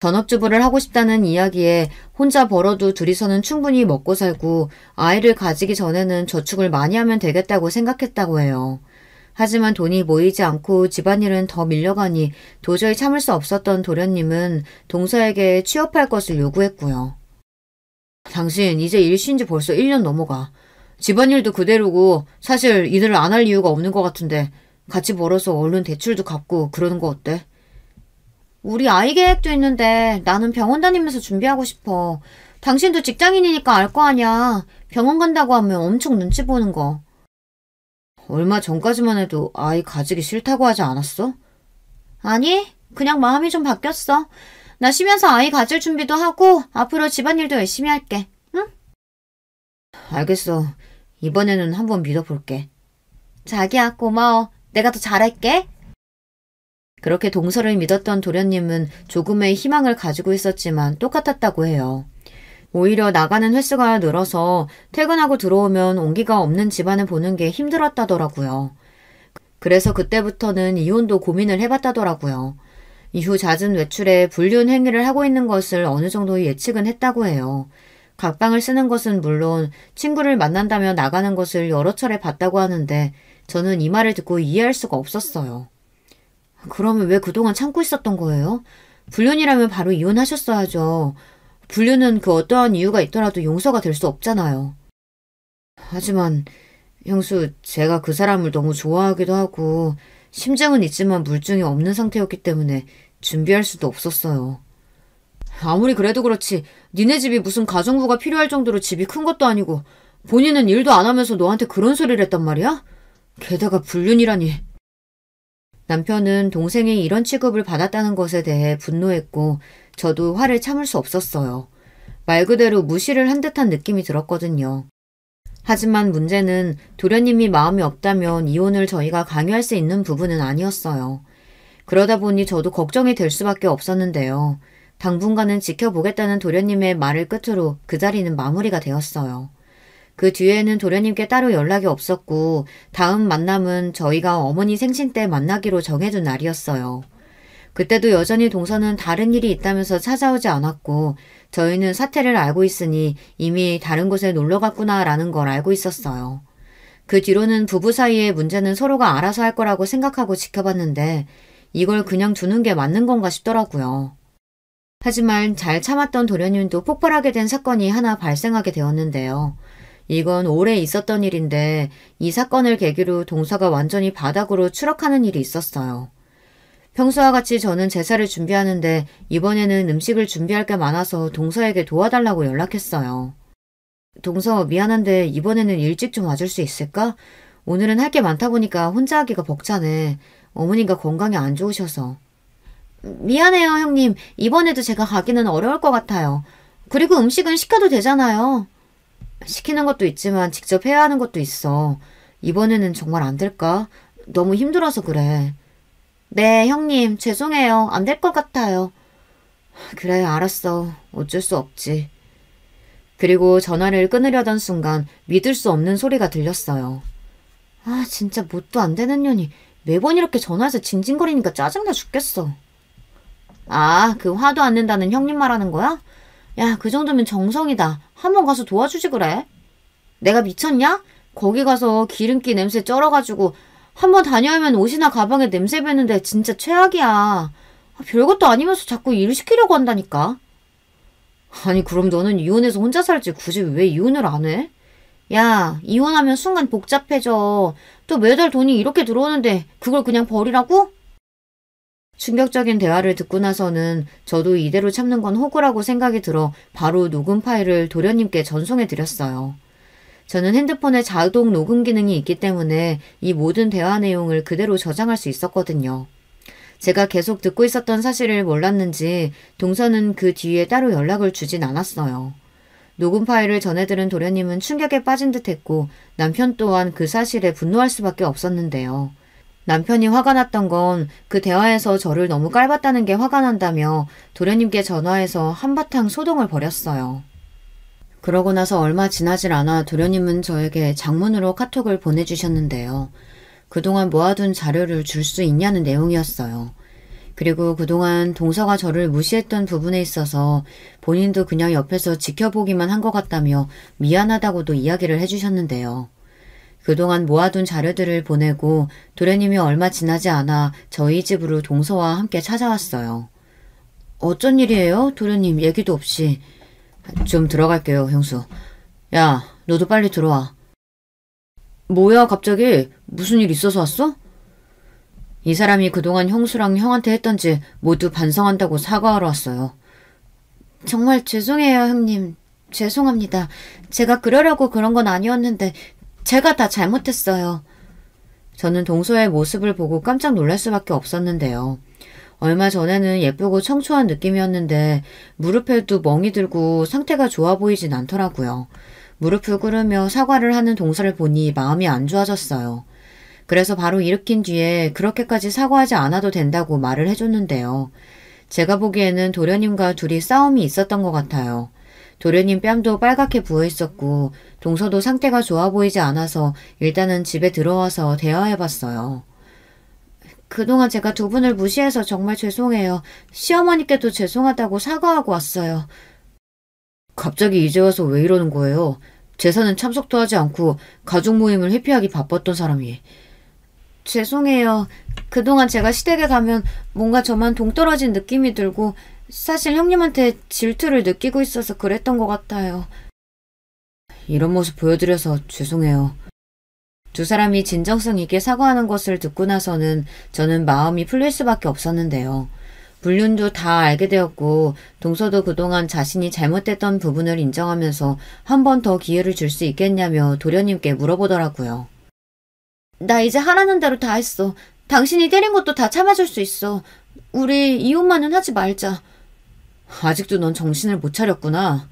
전업주부를 하고 싶다는 이야기에 혼자 벌어도 둘이서는 충분히 먹고 살고 아이를 가지기 전에는 저축을 많이 하면 되겠다고 생각했다고 해요. 하지만 돈이 모이지 않고 집안일은 더 밀려가니 도저히 참을 수 없었던 도련님은 동서에게 취업할 것을 요구했고요. 당신 이제 일 쉰 지 벌써 1년 넘어가. 집안일도 그대로고 사실 일을 안 할 이유가 없는 것 같은데 같이 벌어서 얼른 대출도 갚고 그러는 거 어때? 우리 아이 계획도 있는데 나는 병원 다니면서 준비하고 싶어. 당신도 직장인이니까 알 거 아냐. 병원 간다고 하면 엄청 눈치 보는 거. 얼마 전까지만 해도 아이 가지기 싫다고 하지 않았어? 아니, 그냥 마음이 좀 바뀌었어. 나 쉬면서 아이 가질 준비도 하고 앞으로 집안일도 열심히 할게. 응? 알겠어. 이번에는 한번 믿어볼게. 자기야, 고마워. 내가 더 잘할게. 그렇게 동서를 믿었던 도련님은 조금의 희망을 가지고 있었지만 똑같았다고 해요. 오히려 나가는 횟수가 늘어서 퇴근하고 들어오면 온기가 없는 집안을 보는 게 힘들었다더라고요. 그래서 그때부터는 이혼도 고민을 해봤다더라고요. 이후 잦은 외출에 불륜 행위를 하고 있는 것을 어느 정도 예측은 했다고 해요. 각방을 쓰는 것은 물론 친구를 만난다며 나가는 것을 여러 차례 봤다고 하는데 저는 이 말을 듣고 이해할 수가 없었어요. 그러면 왜 그동안 참고 있었던 거예요? 불륜이라면 바로 이혼하셨어야죠. 불륜은 그 어떠한 이유가 있더라도 용서가 될 수 없잖아요. 하지만 형수, 제가 그 사람을 너무 좋아하기도 하고 심증은 있지만 물증이 없는 상태였기 때문에 준비할 수도 없었어요. 아무리 그래도 그렇지 니네 집이 무슨 가정부가 필요할 정도로 집이 큰 것도 아니고 본인은 일도 안 하면서 너한테 그런 소리를 했단 말이야? 게다가 불륜이라니. 남편은 동생이 이런 취급을 받았다는 것에 대해 분노했고 저도 화를 참을 수 없었어요. 말 그대로 무시를 한 듯한 느낌이 들었거든요. 하지만 문제는 도련님이 마음이 없다면 이혼을 저희가 강요할 수 있는 부분은 아니었어요. 그러다 보니 저도 걱정이 될 수밖에 없었는데요. 당분간은 지켜보겠다는 도련님의 말을 끝으로 그 자리는 마무리가 되었어요. 그 뒤에는 도련님께 따로 연락이 없었고 다음 만남은 저희가 어머니 생신 때 만나기로 정해둔 날이었어요. 그때도 여전히 동서는 다른 일이 있다면서 찾아오지 않았고 저희는 사태를 알고 있으니 이미 다른 곳에 놀러 갔구나라는 걸 알고 있었어요. 그 뒤로는 부부 사이의 문제는 서로가 알아서 할 거라고 생각하고 지켜봤는데 이걸 그냥 두는 게 맞는 건가 싶더라고요. 하지만 잘 참았던 도련님도 폭발하게 된 사건이 하나 발생하게 되었는데요. 이건 올해 있었던 일인데 이 사건을 계기로 동서가 완전히 바닥으로 추락하는 일이 있었어요. 평소와 같이 저는 제사를 준비하는데 이번에는 음식을 준비할 게 많아서 동서에게 도와달라고 연락했어요. 동서 미안한데 이번에는 일찍 좀 와줄 수 있을까? 오늘은 할 게 많다 보니까 혼자 하기가 벅차네. 어머니가 건강이 안 좋으셔서. 미안해요, 형님. 이번에도 제가 가기는 어려울 것 같아요. 그리고 음식은 시켜도 되잖아요. 시키는 것도 있지만 직접 해야 하는 것도 있어. 이번에는 정말 안 될까? 너무 힘들어서 그래. 네, 형님. 죄송해요. 안 될 것 같아요. 그래, 알았어. 어쩔 수 없지. 그리고 전화를 끊으려던 순간 믿을 수 없는 소리가 들렸어요. 아, 진짜 뭣도 안 되는 년이 매번 이렇게 전화해서 징징거리니까 짜증나 죽겠어. 아, 그 화도 안 낸다는 형님 말하는 거야? 야, 그 정도면 정성이다. 한번 가서 도와주지 그래. 내가 미쳤냐? 거기 가서 기름기 냄새 쩔어가지고 한번 다녀오면 옷이나 가방에 냄새 배는데 진짜 최악이야. 별것도 아니면서 자꾸 일 시키려고 한다니까. 아니 그럼 너는 이혼해서 혼자 살지 굳이 왜 이혼을 안 해? 야, 이혼하면 순간 복잡해져. 또 매달 돈이 이렇게 들어오는데 그걸 그냥 버리라고? 충격적인 대화를 듣고 나서는 저도 이대로 참는 건 호구라고 생각이 들어 바로 녹음 파일을 도련님께 전송해 드렸어요. 저는 핸드폰에 자동 녹음 기능이 있기 때문에 이 모든 대화 내용을 그대로 저장할 수 있었거든요. 제가 계속 듣고 있었던 사실을 몰랐는지 동서는 그 뒤에 따로 연락을 주진 않았어요. 녹음 파일을 전해들은 도련님은 충격에 빠진 듯했고 남편 또한 그 사실에 분노할 수밖에 없었는데요. 남편이 화가 났던 건 그 대화에서 저를 너무 깔봤다는 게 화가 난다며 도련님께 전화해서 한바탕 소동을 벌였어요. 그러고 나서 얼마 지나질 않아 도련님은 저에게 장문으로 카톡을 보내주셨는데요. 그동안 모아둔 자료를 줄 수 있냐는 내용이었어요. 그리고 그동안 동서가 저를 무시했던 부분에 있어서 본인도 그냥 옆에서 지켜보기만 한 것 같다며 미안하다고도 이야기를 해주셨는데요. 그동안 모아둔 자료들을 보내고 도련님이 얼마 지나지 않아 저희 집으로 동서와 함께 찾아왔어요. 어쩐 일이에요? 도련님 얘기도 없이. 좀 들어갈게요, 형수. 야, 너도 빨리 들어와. 뭐야, 갑자기? 무슨 일 있어서 왔어? 이 사람이 그동안 형수랑 형한테 했던지 모두 반성한다고 사과하러 왔어요. 정말 죄송해요, 형님. 죄송합니다. 제가 그러려고 그런 건 아니었는데 제가 다 잘못했어요. 저는 동서의 모습을 보고 깜짝 놀랄 수밖에 없었는데요. 얼마 전에는 예쁘고 청초한 느낌이었는데 무릎에도 멍이 들고 상태가 좋아 보이진 않더라고요. 무릎을 꿇으며 사과를 하는 동서를 보니 마음이 안 좋아졌어요. 그래서 바로 일으킨 뒤에 그렇게까지 사과하지 않아도 된다고 말을 해줬는데요. 제가 보기에는 도련님과 둘이 싸움이 있었던 것 같아요. 도련님 뺨도 빨갛게 부어있었고 동서도 상태가 좋아 보이지 않아서 일단은 집에 들어와서 대화해봤어요. 그동안 제가 두 분을 무시해서 정말 죄송해요. 시어머니께도 죄송하다고 사과하고 왔어요. 갑자기 이제 와서 왜 이러는 거예요? 제사는 참석도 하지 않고 가족 모임을 회피하기 바빴던 사람이. 죄송해요. 그동안 제가 시댁에 가면 뭔가 저만 동떨어진 느낌이 들고 사실 형님한테 질투를 느끼고 있어서 그랬던 것 같아요. 이런 모습 보여드려서 죄송해요. 두 사람이 진정성 있게 사과하는 것을 듣고 나서는 저는 마음이 풀릴 수밖에 없었는데요. 불륜도 다 알게 되었고 동서도 그동안 자신이 잘못됐던 부분을 인정하면서 한 번 더 기회를 줄 수 있겠냐며 도련님께 물어보더라고요. 나 이제 하라는 대로 다 했어. 당신이 때린 것도 다 참아줄 수 있어. 우리 이혼만은 하지 말자. 아직도 넌 정신을 못 차렸구나.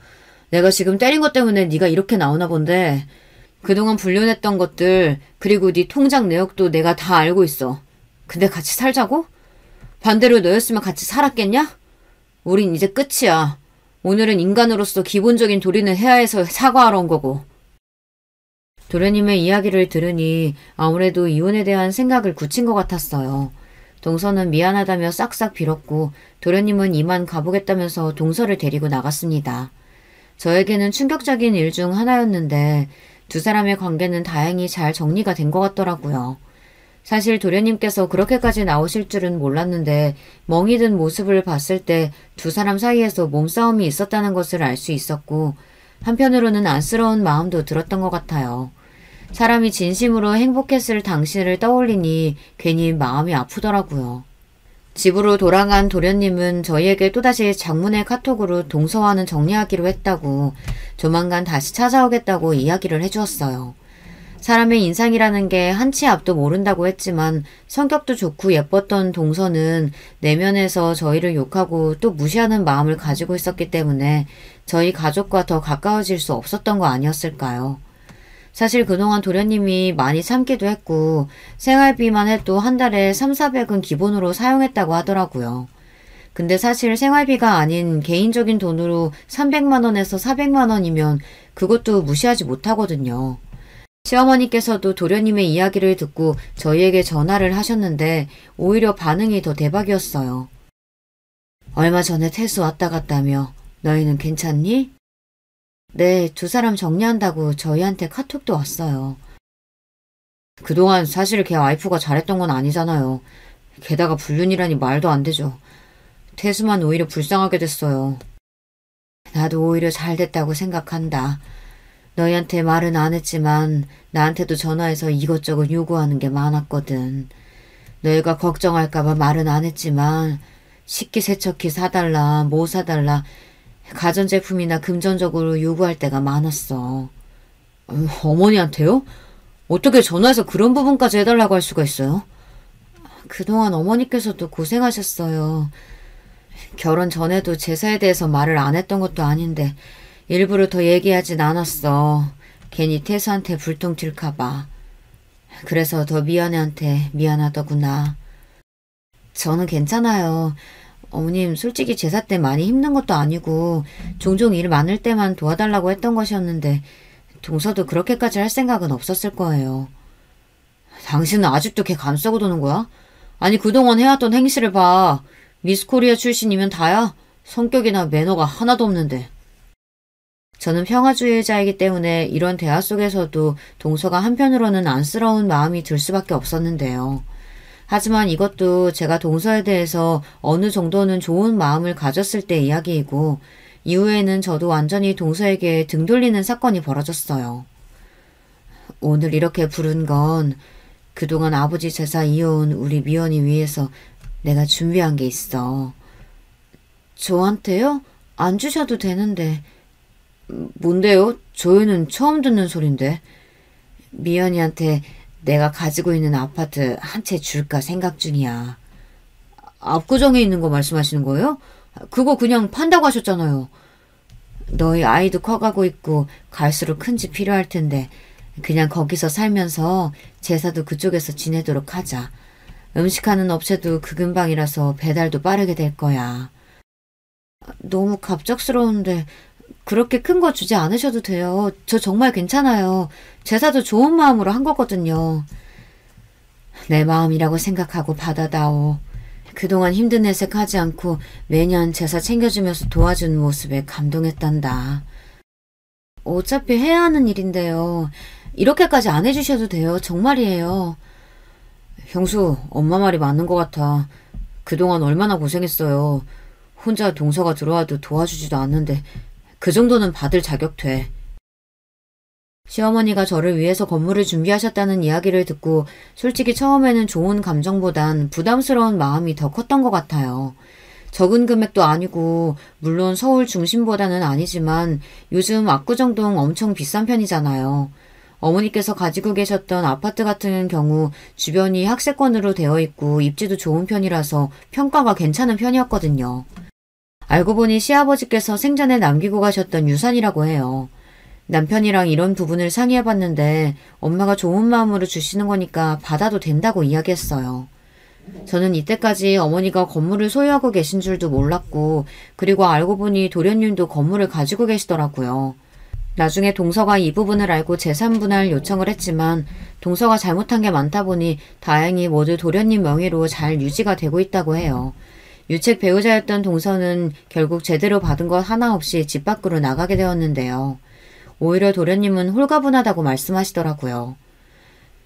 내가 지금 때린 것 때문에 네가 이렇게 나오나 본데 그동안 불륜했던 것들 그리고 네 통장 내역도 내가 다 알고 있어. 근데 같이 살자고? 반대로 너였으면 같이 살았겠냐? 우린 이제 끝이야. 오늘은 인간으로서 기본적인 도리는 해야 해서 사과하러 온 거고. 도련님의 이야기를 들으니 아무래도 이혼에 대한 생각을 굳힌 것 같았어요. 동서는 미안하다며 싹싹 빌었고 도련님은 이만 가보겠다면서 동서를 데리고 나갔습니다. 저에게는 충격적인 일 중 하나였는데 두 사람의 관계는 다행히 잘 정리가 된 것 같더라고요. 사실 도련님께서 그렇게까지 나오실 줄은 몰랐는데 멍이 든 모습을 봤을 때 두 사람 사이에서 몸싸움이 있었다는 것을 알 수 있었고 한편으로는 안쓰러운 마음도 들었던 것 같아요. 사람이 진심으로 행복했을 당시를 떠올리니 괜히 마음이 아프더라고요. 집으로 돌아간 도련님은 저희에게 또다시 장문의 카톡으로 동서와는 정리하기로 했다고 조만간 다시 찾아오겠다고 이야기를 해주었어요. 사람의 인상이라는 게 한치 앞도 모른다고 했지만 성격도 좋고 예뻤던 동서는 내면에서 저희를 욕하고 또 무시하는 마음을 가지고 있었기 때문에 저희 가족과 더 가까워질 수 없었던 거 아니었을까요? 사실 그동안 도련님이 많이 참기도 했고 생활비만 해도 한 달에 3,400은 기본으로 사용했다고 하더라고요. 근데 사실 생활비가 아닌 개인적인 돈으로 300만 원에서 400만 원이면 그것도 무시하지 못하거든요. 시어머니께서도 도련님의 이야기를 듣고 저희에게 전화를 하셨는데 오히려 반응이 더 대박이었어요. 얼마 전에 태수 왔다 갔다며 너희는 괜찮니? 네, 두 사람 정리한다고 저희한테 카톡도 왔어요. 그동안 사실 걔 와이프가 잘했던 건 아니잖아요. 게다가 불륜이라니 말도 안 되죠. 태수만 오히려 불쌍하게 됐어요. 나도 오히려 잘 됐다고 생각한다. 너희한테 말은 안 했지만 나한테도 전화해서 이것저것 요구하는 게 많았거든. 너희가 걱정할까봐 말은 안 했지만 식기세척기 사달라, 뭐 사달라 가전제품이나 금전적으로 요구할 때가 많았어. 어머니한테요? 어떻게 전화해서 그런 부분까지 해달라고 할 수가 있어요? 그동안 어머니께서도 고생하셨어요. 결혼 전에도 제사에 대해서 말을 안 했던 것도 아닌데 일부러 더 얘기하진 않았어. 괜히 태수한테 불똥 튈까봐. 그래서 더 미연애한테 미안하더구나. 저는 괜찮아요. 어머님 솔직히 제사 때 많이 힘든 것도 아니고 종종 일 많을 때만 도와달라고 했던 것이었는데 동서도 그렇게까지 할 생각은 없었을 거예요. 당신은 아직도 걔 감싸고 도는 거야? 아니 그동안 해왔던 행실을 봐. 미스코리아 출신이면 다야? 성격이나 매너가 하나도 없는데. 저는 평화주의자이기 때문에 이런 대화 속에서도 동서가 한편으로는 안쓰러운 마음이 들 수밖에 없었는데요. 하지만 이것도 제가 동서에 대해서 어느 정도는 좋은 마음을 가졌을 때 이야기이고 이후에는 저도 완전히 동서에게 등 돌리는 사건이 벌어졌어요. 오늘 이렇게 부른 건 그동안 아버지 제사 이어온 우리 미연이 위해서 내가 준비한 게 있어. 저한테요? 안 주셔도 되는데. 뭔데요? 저희는 처음 듣는 소린데. 미연이한테 내가 가지고 있는 아파트 한 채 줄까 생각 중이야. 압구정에 있는 거 말씀하시는 거예요? 그거 그냥 판다고 하셨잖아요. 너희 아이도 커가고 있고 갈수록 큰 집 필요할 텐데 그냥 거기서 살면서 제사도 그쪽에서 지내도록 하자. 음식하는 업체도 그 근방이라서 배달도 빠르게 될 거야. 너무 갑작스러운데 그렇게 큰 거 주지 않으셔도 돼요. 저 정말 괜찮아요. 제사도 좋은 마음으로 한 거거든요. 내 마음이라고 생각하고 받아다오. 그동안 힘든 내색하지 않고 매년 제사 챙겨주면서 도와준 모습에 감동했단다. 어차피 해야 하는 일인데요. 이렇게까지 안 해주셔도 돼요. 정말이에요. 형수, 엄마 말이 맞는 것 같아. 그동안 얼마나 고생했어요. 혼자 동서가 들어와도 도와주지도 않는데 그 정도는 받을 자격 돼. 시어머니가 저를 위해서 건물을 준비하셨다는 이야기를 듣고 솔직히 처음에는 좋은 감정보단 부담스러운 마음이 더 컸던 것 같아요. 적은 금액도 아니고 물론 서울 중심보다는 아니지만 요즘 압구정동 엄청 비싼 편이잖아요. 어머니께서 가지고 계셨던 아파트 같은 경우 주변이 학세권으로 되어 있고 입지도 좋은 편이라서 평가가 괜찮은 편이었거든요. 알고 보니 시아버지께서 생전에 남기고 가셨던 유산이라고 해요. 남편이랑 이런 부분을 상의해봤는데 엄마가 좋은 마음으로 주시는 거니까 받아도 된다고 이야기했어요. 저는 이때까지 어머니가 건물을 소유하고 계신 줄도 몰랐고 그리고 알고 보니 도련님도 건물을 가지고 계시더라고요. 나중에 동서가 이 부분을 알고 재산분할 요청을 했지만 동서가 잘못한 게 많다 보니 다행히 모두 도련님 명의로 잘 유지가 되고 있다고 해요. 유책 배우자였던 동서는 결국 제대로 받은 것 하나 없이 집 밖으로 나가게 되었는데요. 오히려 도련님은 홀가분하다고 말씀하시더라고요.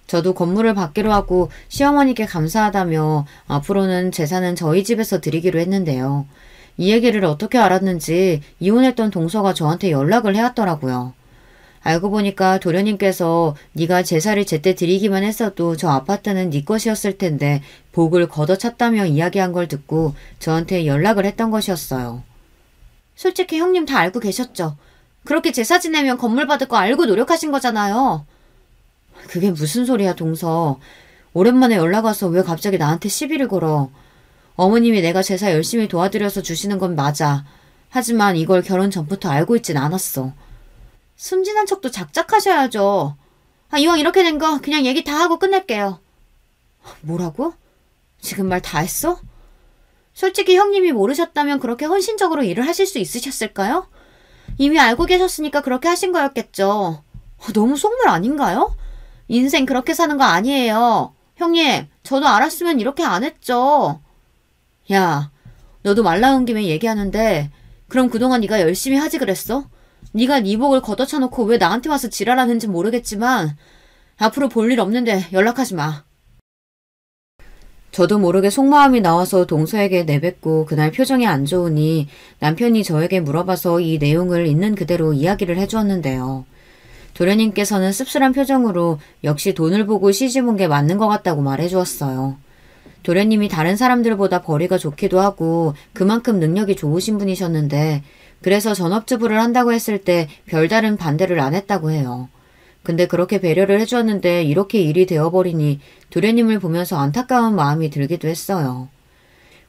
저도 건물을 받기로 하고 시어머니께 감사하다며 앞으로는 재산은 저희 집에서 드리기로 했는데요. 이 얘기를 어떻게 알았는지 이혼했던 동서가 저한테 연락을 해왔더라고요. 알고 보니까 도련님께서 네가 제사를 제때 드리기만 했어도 저 아파트는 네 것이었을 텐데 복을 걷어찼다며 이야기한 걸 듣고 저한테 연락을 했던 것이었어요. 솔직히 형님 다 알고 계셨죠? 그렇게 제사 지내면 건물 받을 거 알고 노력하신 거잖아요. 그게 무슨 소리야, 동서. 오랜만에 연락 와서 왜 갑자기 나한테 시비를 걸어. 어머님이 내가 제사 열심히 도와드려서 주시는 건 맞아. 하지만 이걸 결혼 전부터 알고 있진 않았어. 순진한 척도 작작하셔야죠. 이왕 이렇게 된 거 그냥 얘기 다 하고 끝낼게요. 뭐라고? 지금 말 다 했어? 솔직히 형님이 모르셨다면 그렇게 헌신적으로 일을 하실 수 있으셨을까요? 이미 알고 계셨으니까 그렇게 하신 거였겠죠. 너무 속물 아닌가요? 인생 그렇게 사는 거 아니에요. 형님, 저도 알았으면 이렇게 안 했죠. 야, 너도 말 나온 김에 얘기하는데 그럼 그동안 네가 열심히 하지 그랬어? 네가 네 복을 걷어차놓고 왜 나한테 와서 지랄하는지 모르겠지만 앞으로 볼 일 없는데 연락하지 마. 저도 모르게 속마음이 나와서 동서에게 내뱉고 그날 표정이 안 좋으니 남편이 저에게 물어봐서 이 내용을 있는 그대로 이야기를 해주었는데요. 도련님께서는 씁쓸한 표정으로 역시 돈을 보고 시집 온 게 맞는 것 같다고 말해주었어요. 도련님이 다른 사람들보다 벌이가 좋기도 하고 그만큼 능력이 좋으신 분이셨는데 그래서 전업주부를 한다고 했을 때 별다른 반대를 안 했다고 해요. 근데 그렇게 배려를 해주었는데 이렇게 일이 되어버리니 도련님을 보면서 안타까운 마음이 들기도 했어요.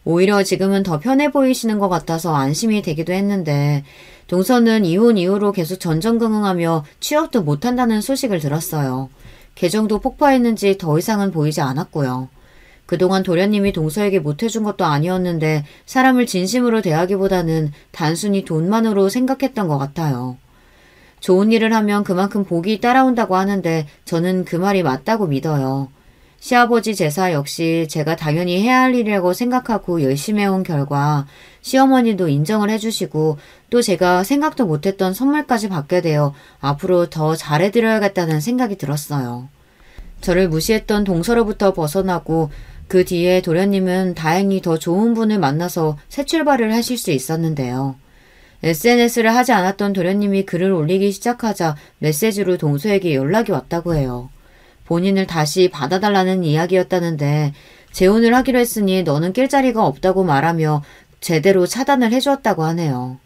오히려 지금은 더 편해 보이시는 것 같아서 안심이 되기도 했는데 동서는 이혼 이후로 계속 전전긍긍하며 취업도 못한다는 소식을 들었어요. 계정도 폭파했는지 더 이상은 보이지 않았고요. 그동안 도련님이 동서에게 못해준 것도 아니었는데 사람을 진심으로 대하기보다는 단순히 돈만으로 생각했던 것 같아요. 좋은 일을 하면 그만큼 복이 따라온다고 하는데 저는 그 말이 맞다고 믿어요. 시아버지 제사 역시 제가 당연히 해야 할 일이라고 생각하고 열심히 해온 결과 시어머니도 인정을 해주시고 또 제가 생각도 못했던 선물까지 받게 되어 앞으로 더 잘해드려야겠다는 생각이 들었어요. 저를 무시했던 동서로부터 벗어나고 그 뒤에 도련님은 다행히 더 좋은 분을 만나서 새 출발을 하실 수 있었는데요. SNS를 하지 않았던 도련님이 글을 올리기 시작하자 메시지로 동서에게 연락이 왔다고 해요. 본인을 다시 받아달라는 이야기였다는데 재혼을 하기로 했으니 너는 낄 자리가 없다고 말하며 제대로 차단을 해주었다고 하네요.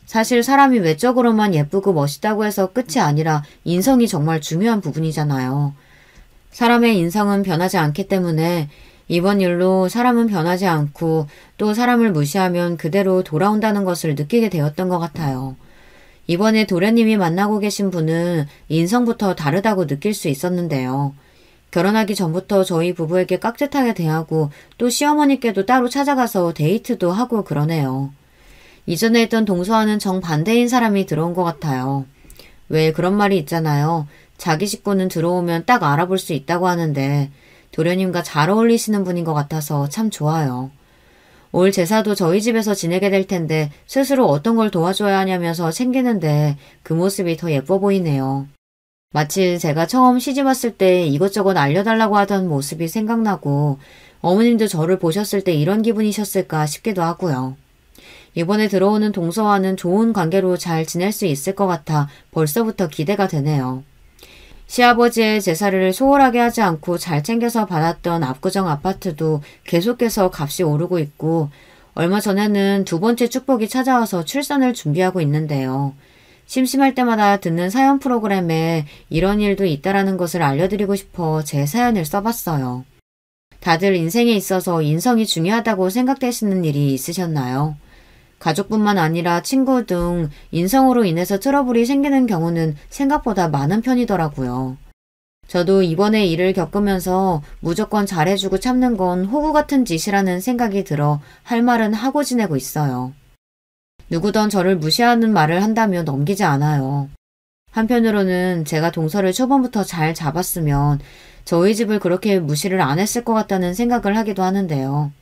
사실 사람이 외적으로만 예쁘고 멋있다고 해서 끝이 아니라 인성이 정말 중요한 부분이잖아요. 사람의 인성은 변하지 않기 때문에 이번 일로 사람은 변하지 않고 또 사람을 무시하면 그대로 돌아온다는 것을 느끼게 되었던 것 같아요. 이번에 도련님이 만나고 계신 분은 인성부터 다르다고 느낄 수 있었는데요. 결혼하기 전부터 저희 부부에게 깍듯하게 대하고 또 시어머니께도 따로 찾아가서 데이트도 하고 그러네요. 이전에 있던 동서와는 정반대인 사람이 들어온 것 같아요. 왜 그런 말이 있잖아요. 자기 식구는 들어오면 딱 알아볼 수 있다고 하는데 도련님과 잘 어울리시는 분인 것 같아서 참 좋아요. 올 제사도 저희 집에서 지내게 될 텐데 스스로 어떤 걸 도와줘야 하냐면서 챙기는데 그 모습이 더 예뻐 보이네요. 마치 제가 처음 시집 왔을 때 이것저것 알려달라고 하던 모습이 생각나고 어머님도 저를 보셨을 때 이런 기분이셨을까 싶기도 하고요. 이번에 들어오는 동서와는 좋은 관계로 잘 지낼 수 있을 것 같아 벌써부터 기대가 되네요. 시아버지의 제사를 소홀하게 하지 않고 잘 챙겨서 받았던 압구정 아파트도 계속해서 값이 오르고 있고 얼마 전에는 두 번째 축복이 찾아와서 출산을 준비하고 있는데요. 심심할 때마다 듣는 사연 프로그램에 이런 일도 있다라는 것을 알려드리고 싶어 제 사연을 써봤어요. 다들 인생에 있어서 인성이 중요하다고 생각되시는 일이 있으셨나요? 가족뿐만 아니라 친구 등 인성으로 인해서 트러블이 생기는 경우는 생각보다 많은 편이더라고요. 저도 이번에 일을 겪으면서 무조건 잘해주고 참는 건 호구 같은 짓이라는 생각이 들어 할 말은 하고 지내고 있어요. 누구든 저를 무시하는 말을 한다며 넘기지 않아요. 한편으로는 제가 동서를 초반부터 잘 잡았으면 저희 집을 그렇게 무시를 안 했을 것 같다는 생각을 하기도 하는데요.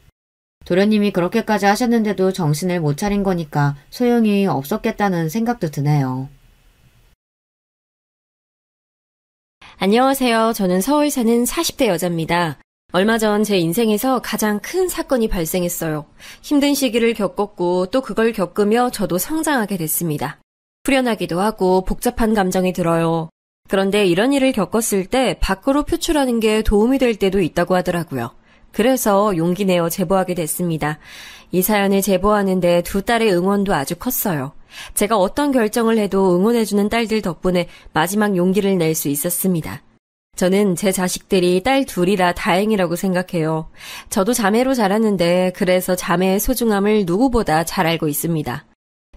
도련님이 그렇게까지 하셨는데도 정신을 못 차린 거니까 소용이 없었겠다는 생각도 드네요. 안녕하세요. 저는 서울 사는 40대 여자입니다. 얼마 전 제 인생에서 가장 큰 사건이 발생했어요. 힘든 시기를 겪었고 또 그걸 겪으며 저도 성장하게 됐습니다. 후련하기도 하고 복잡한 감정이 들어요. 그런데 이런 일을 겪었을 때 밖으로 표출하는 게 도움이 될 때도 있다고 하더라고요. 그래서 용기 내어 제보하게 됐습니다. 이 사연을 제보하는데 두 딸의 응원도 아주 컸어요. 제가 어떤 결정을 해도 응원해주는 딸들 덕분에 마지막 용기를 낼 수 있었습니다. 저는 제 자식들이 딸 둘이라 다행이라고 생각해요. 저도 자매로 자랐는데 그래서 자매의 소중함을 누구보다 잘 알고 있습니다.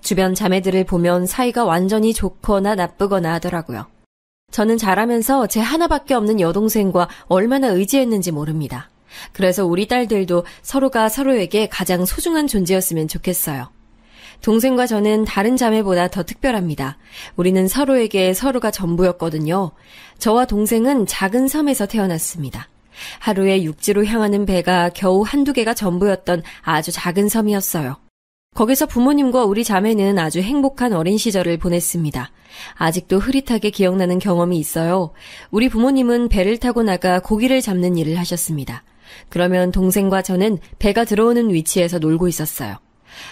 주변 자매들을 보면 사이가 완전히 좋거나 나쁘거나 하더라고요. 저는 자라면서 제 하나밖에 없는 여동생과 얼마나 의지했는지 모릅니다. 그래서 우리 딸들도 서로가 서로에게 가장 소중한 존재였으면 좋겠어요. 동생과 저는 다른 자매보다 더 특별합니다. 우리는 서로에게 서로가 전부였거든요. 저와 동생은 작은 섬에서 태어났습니다. 하루에 육지로 향하는 배가 겨우 한두 개가 전부였던 아주 작은 섬이었어요. 거기서 부모님과 우리 자매는 아주 행복한 어린 시절을 보냈습니다. 아직도 흐릿하게 기억나는 경험이 있어요. 우리 부모님은 배를 타고 나가 고기를 잡는 일을 하셨습니다. 그러면 동생과 저는 배가 들어오는 위치에서 놀고 있었어요.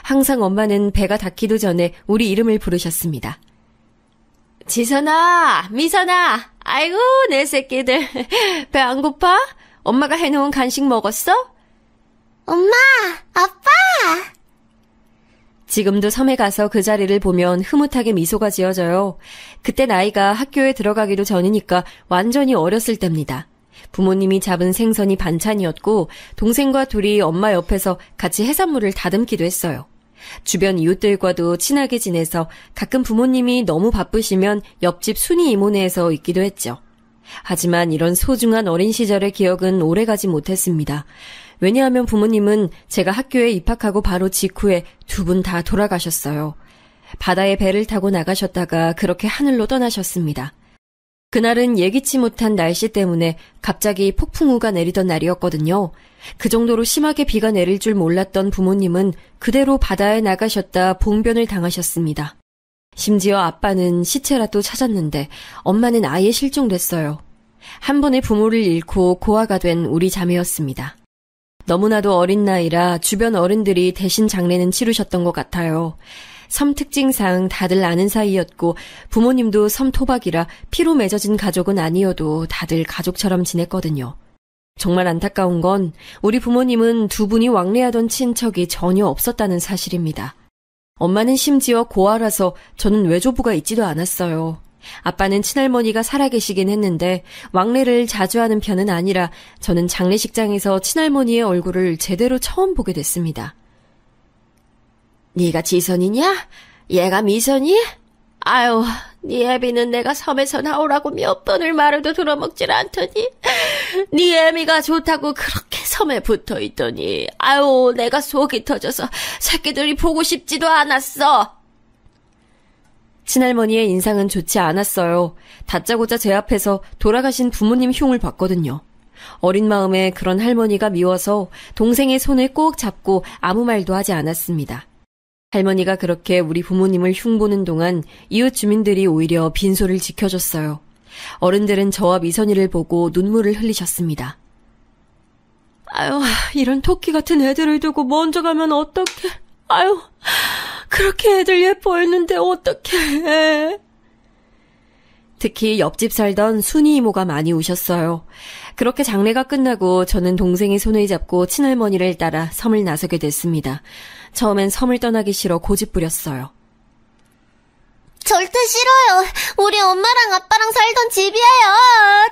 항상 엄마는 배가 닿기도 전에 우리 이름을 부르셨습니다. 지선아, 미선아, 아이고 내 새끼들 배 안 고파? 엄마가 해놓은 간식 먹었어? 엄마, 아빠! 지금도 섬에 가서 그 자리를 보면 흐뭇하게 미소가 지어져요. 그때 나이가 학교에 들어가기도 전이니까 완전히 어렸을 때입니다. 부모님이 잡은 생선이 반찬이었고 동생과 둘이 엄마 옆에서 같이 해산물을 다듬기도 했어요. 주변 이웃들과도 친하게 지내서 가끔 부모님이 너무 바쁘시면 옆집 순이 이모네에서 있기도 했죠. 하지만 이런 소중한 어린 시절의 기억은 오래가지 못했습니다. 왜냐하면 부모님은 제가 학교에 입학하고 바로 직후에 두 분 다 돌아가셨어요. 바다에 배를 타고 나가셨다가 그렇게 하늘로 떠나셨습니다. 그날은 예기치 못한 날씨 때문에 갑자기 폭풍우가 내리던 날이었거든요. 그 정도로 심하게 비가 내릴 줄 몰랐던 부모님은 그대로 바다에 나가셨다 봉변을 당하셨습니다. 심지어 아빠는 시체라도 찾았는데 엄마는 아예 실종됐어요. 한 번에 부모를 잃고 고아가 된 우리 자매였습니다. 너무나도 어린 나이라 주변 어른들이 대신 장례는 치르셨던 것 같아요. 섬 특징상 다들 아는 사이였고 부모님도 섬 토박이라 피로 맺어진 가족은 아니어도 다들 가족처럼 지냈거든요. 정말 안타까운 건 우리 부모님은 두 분이 왕래하던 친척이 전혀 없었다는 사실입니다. 엄마는 심지어 고아라서 저는 외조부가 있지도 않았어요. 아빠는 친할머니가 살아계시긴 했는데 왕래를 자주 하는 편은 아니라 저는 장례식장에서 친할머니의 얼굴을 제대로 처음 보게 됐습니다. 네가 지선이냐? 얘가 미선이? 아유, 네 애비는 내가 섬에서 나오라고 몇 번을 말해도 들어먹질 않더니 네 애미가 좋다고 그렇게 섬에 붙어있더니 아유, 내가 속이 터져서 새끼들이 보고 싶지도 않았어. 친할머니의 인상은 좋지 않았어요. 다짜고짜 제 앞에서 돌아가신 부모님 흉을 봤거든요. 어린 마음에 그런 할머니가 미워서 동생의 손을 꼭 잡고 아무 말도 하지 않았습니다. 할머니가 그렇게 우리 부모님을 흉보는 동안 이웃 주민들이 오히려 빈소를 지켜줬어요. 어른들은 저와 미선이를 보고 눈물을 흘리셨습니다. 아유, 이런 토끼 같은 애들을 두고 먼저 가면 어떡해. 아유, 그렇게 애들 예뻐했는데 어떡해. 특히 옆집 살던 순이 이모가 많이 우셨어요. 그렇게 장례가 끝나고 저는 동생의 손을 잡고 친할머니를 따라 섬을 나서게 됐습니다. 처음엔 섬을 떠나기 싫어 고집부렸어요. 절대 싫어요. 우리 엄마랑 아빠랑 살던 집이에요.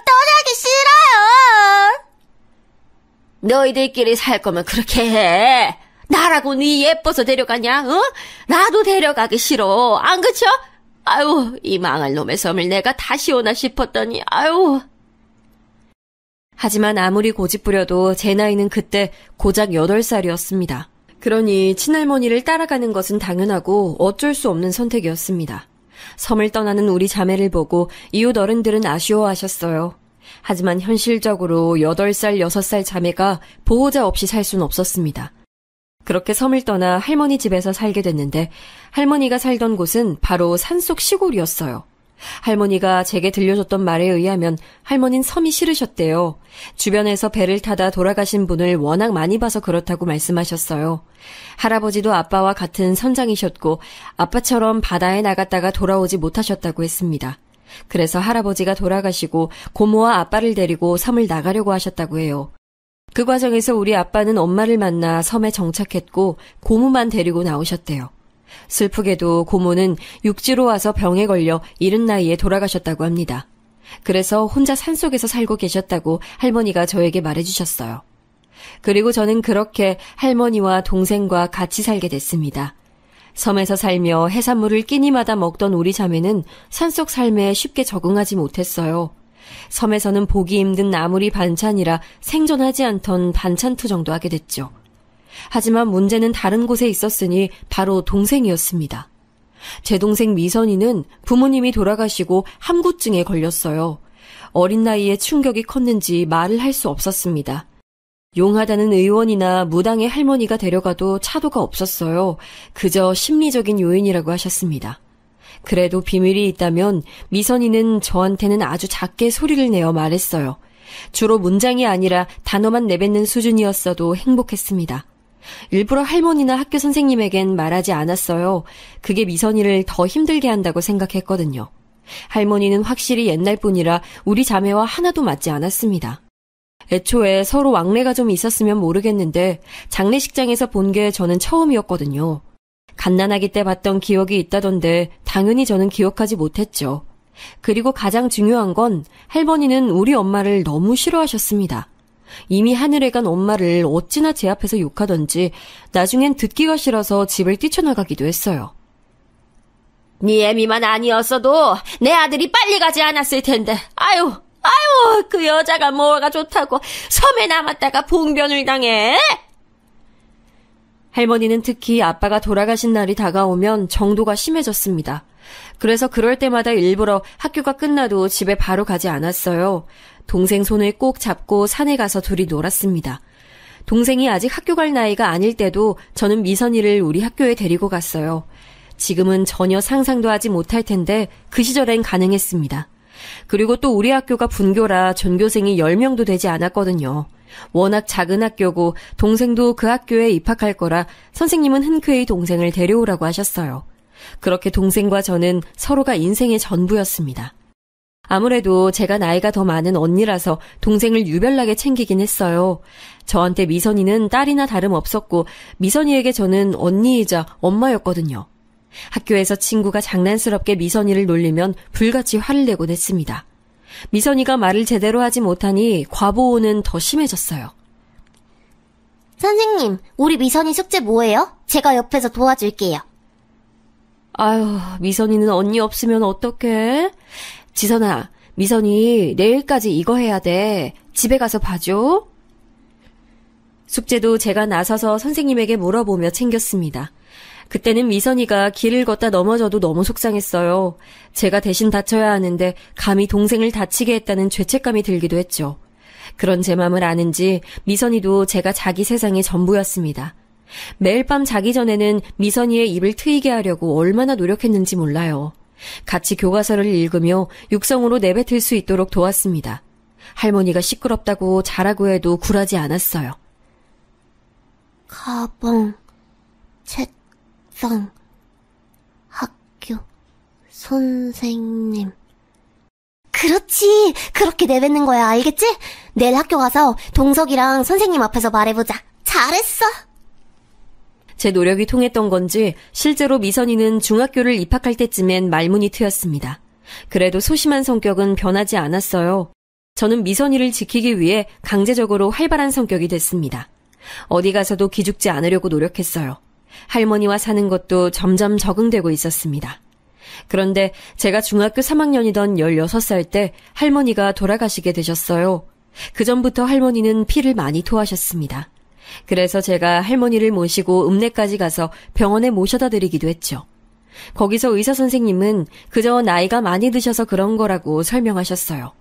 떠나기 싫어요. 너희들끼리 살 거면 그렇게 해. 나라고 네 예뻐서 데려가냐? 어? 나도 데려가기 싫어. 안 그쵸? 아유, 이 망할 놈의 섬을 내가 다시 오나 싶었더니 아유. 하지만 아무리 고집부려도 제 나이는 그때 고작 8살이었습니다. 그러니 친할머니를 따라가는 것은 당연하고 어쩔 수 없는 선택이었습니다. 섬을 떠나는 우리 자매를 보고 이웃 어른들은 아쉬워하셨어요. 하지만 현실적으로 8살, 6살 자매가 보호자 없이 살 수는 없었습니다. 그렇게 섬을 떠나 할머니 집에서 살게 됐는데 할머니가 살던 곳은 바로 산속 시골이었어요. 할머니가 제게 들려줬던 말에 의하면 할머니는 섬이 싫으셨대요. 주변에서 배를 타다 돌아가신 분을 워낙 많이 봐서 그렇다고 말씀하셨어요. 할아버지도 아빠와 같은 선장이셨고 아빠처럼 바다에 나갔다가 돌아오지 못하셨다고 했습니다. 그래서 할아버지가 돌아가시고 고모와 아빠를 데리고 섬을 나가려고 하셨다고 해요. 그 과정에서 우리 아빠는 엄마를 만나 섬에 정착했고 고모만 데리고 나오셨대요. 슬프게도 고모는 육지로 와서 병에 걸려 이른 나이에 돌아가셨다고 합니다. 그래서 혼자 산속에서 살고 계셨다고 할머니가 저에게 말해주셨어요. 그리고 저는 그렇게 할머니와 동생과 같이 살게 됐습니다. 섬에서 살며 해산물을 끼니마다 먹던 우리 자매는 산속 삶에 쉽게 적응하지 못했어요. 섬에서는 보기 힘든 나물이 반찬이라 생존하지 않던 반찬 투정도 하게 됐죠. 하지만 문제는 다른 곳에 있었으니 바로 동생이었습니다. 제 동생 미선이는 부모님이 돌아가시고 함구증에 걸렸어요. 어린 나이에 충격이 컸는지 말을 할 수 없었습니다. 용하다는 의원이나 무당의 할머니가 데려가도 차도가 없었어요. 그저 심리적인 요인이라고 하셨습니다. 그래도 비밀이 있다면 미선이는 저한테는 아주 작게 소리를 내어 말했어요. 주로 문장이 아니라 단어만 내뱉는 수준이었어도 행복했습니다. 일부러 할머니나 학교 선생님에겐 말하지 않았어요. 그게 미선이를 더 힘들게 한다고 생각했거든요. 할머니는 확실히 옛날 분이라 우리 자매와 하나도 맞지 않았습니다. 애초에 서로 왕래가 좀 있었으면 모르겠는데 장례식장에서 본 게 저는 처음이었거든요. 갓난아기 때 봤던 기억이 있다던데 당연히 저는 기억하지 못했죠. 그리고 가장 중요한 건 할머니는 우리 엄마를 너무 싫어하셨습니다. 이미 하늘에 간 엄마를 어찌나 제 앞에서 욕하던지 나중엔 듣기가 싫어서 집을 뛰쳐나가기도 했어요. 네 애미만 아니었어도 내 아들이 빨리 가지 않았을 텐데. 아유, 그 여자가 뭐가 좋다고 섬에 남았다가 봉변을 당해. 할머니는 특히 아빠가 돌아가신 날이 다가오면 정도가 심해졌습니다. 그래서 그럴 때마다 일부러 학교가 끝나도 집에 바로 가지 않았어요. 동생 손을 꼭 잡고 산에 가서 둘이 놀았습니다. 동생이 아직 학교 갈 나이가 아닐 때도 저는 미선이를 우리 학교에 데리고 갔어요. 지금은 전혀 상상도 하지 못할 텐데 그 시절엔 가능했습니다. 그리고 또 우리 학교가 분교라 전교생이 10명도 되지 않았거든요. 워낙 작은 학교고 동생도 그 학교에 입학할 거라 선생님은 흔쾌히 동생을 데려오라고 하셨어요. 그렇게 동생과 저는 서로가 인생의 전부였습니다. 아무래도 제가 나이가 더 많은 언니라서 동생을 유별나게 챙기긴 했어요. 저한테 미선이는 딸이나 다름없었고 미선이에게 저는 언니이자 엄마였거든요. 학교에서 친구가 장난스럽게 미선이를 놀리면 불같이 화를 내곤 했습니다. 미선이가 말을 제대로 하지 못하니 과보호는 더 심해졌어요. 선생님, 우리 미선이 숙제 뭐예요? 제가 옆에서 도와줄게요. 아유, 미선이는 언니 없으면 어떡해? 지선아, 미선이 내일까지 이거 해야 돼. 집에 가서 봐줘. 숙제도 제가 나서서 선생님에게 물어보며 챙겼습니다. 그때는 미선이가 길을 걷다 넘어져도 너무 속상했어요. 제가 대신 다쳐야 하는데 감히 동생을 다치게 했다는 죄책감이 들기도 했죠. 그런 제 맘을 아는지 미선이도 제가 자기 세상의 전부였습니다. 매일 밤 자기 전에는 미선이의 입을 트이게 하려고 얼마나 노력했는지 몰라요. 같이 교과서를 읽으며 육성으로 내뱉을 수 있도록 도왔습니다. 할머니가 시끄럽다고 자라고 해도 굴하지 않았어요. 가방, 책상, 학교, 선생님. 그렇지. 그렇게 내뱉는 거야. 알겠지? 내일 학교 가서 동석이랑 선생님 앞에서 말해보자. 잘했어. 제 노력이 통했던 건지 실제로 미선이는 중학교를 입학할 때쯤엔 말문이 트였습니다. 그래도 소심한 성격은 변하지 않았어요. 저는 미선이를 지키기 위해 강제적으로 활발한 성격이 됐습니다. 어디 가서도 기죽지 않으려고 노력했어요. 할머니와 사는 것도 점점 적응되고 있었습니다. 그런데 제가 중학교 3학년이던 16살 때 할머니가 돌아가시게 되셨어요. 그전부터 할머니는 피를 많이 토하셨습니다. 그래서 제가 할머니를 모시고 읍내까지 가서 병원에 모셔다 드리기도 했죠. 거기서 의사 선생님은 그저 나이가 많이 드셔서 그런 거라고 설명하셨어요.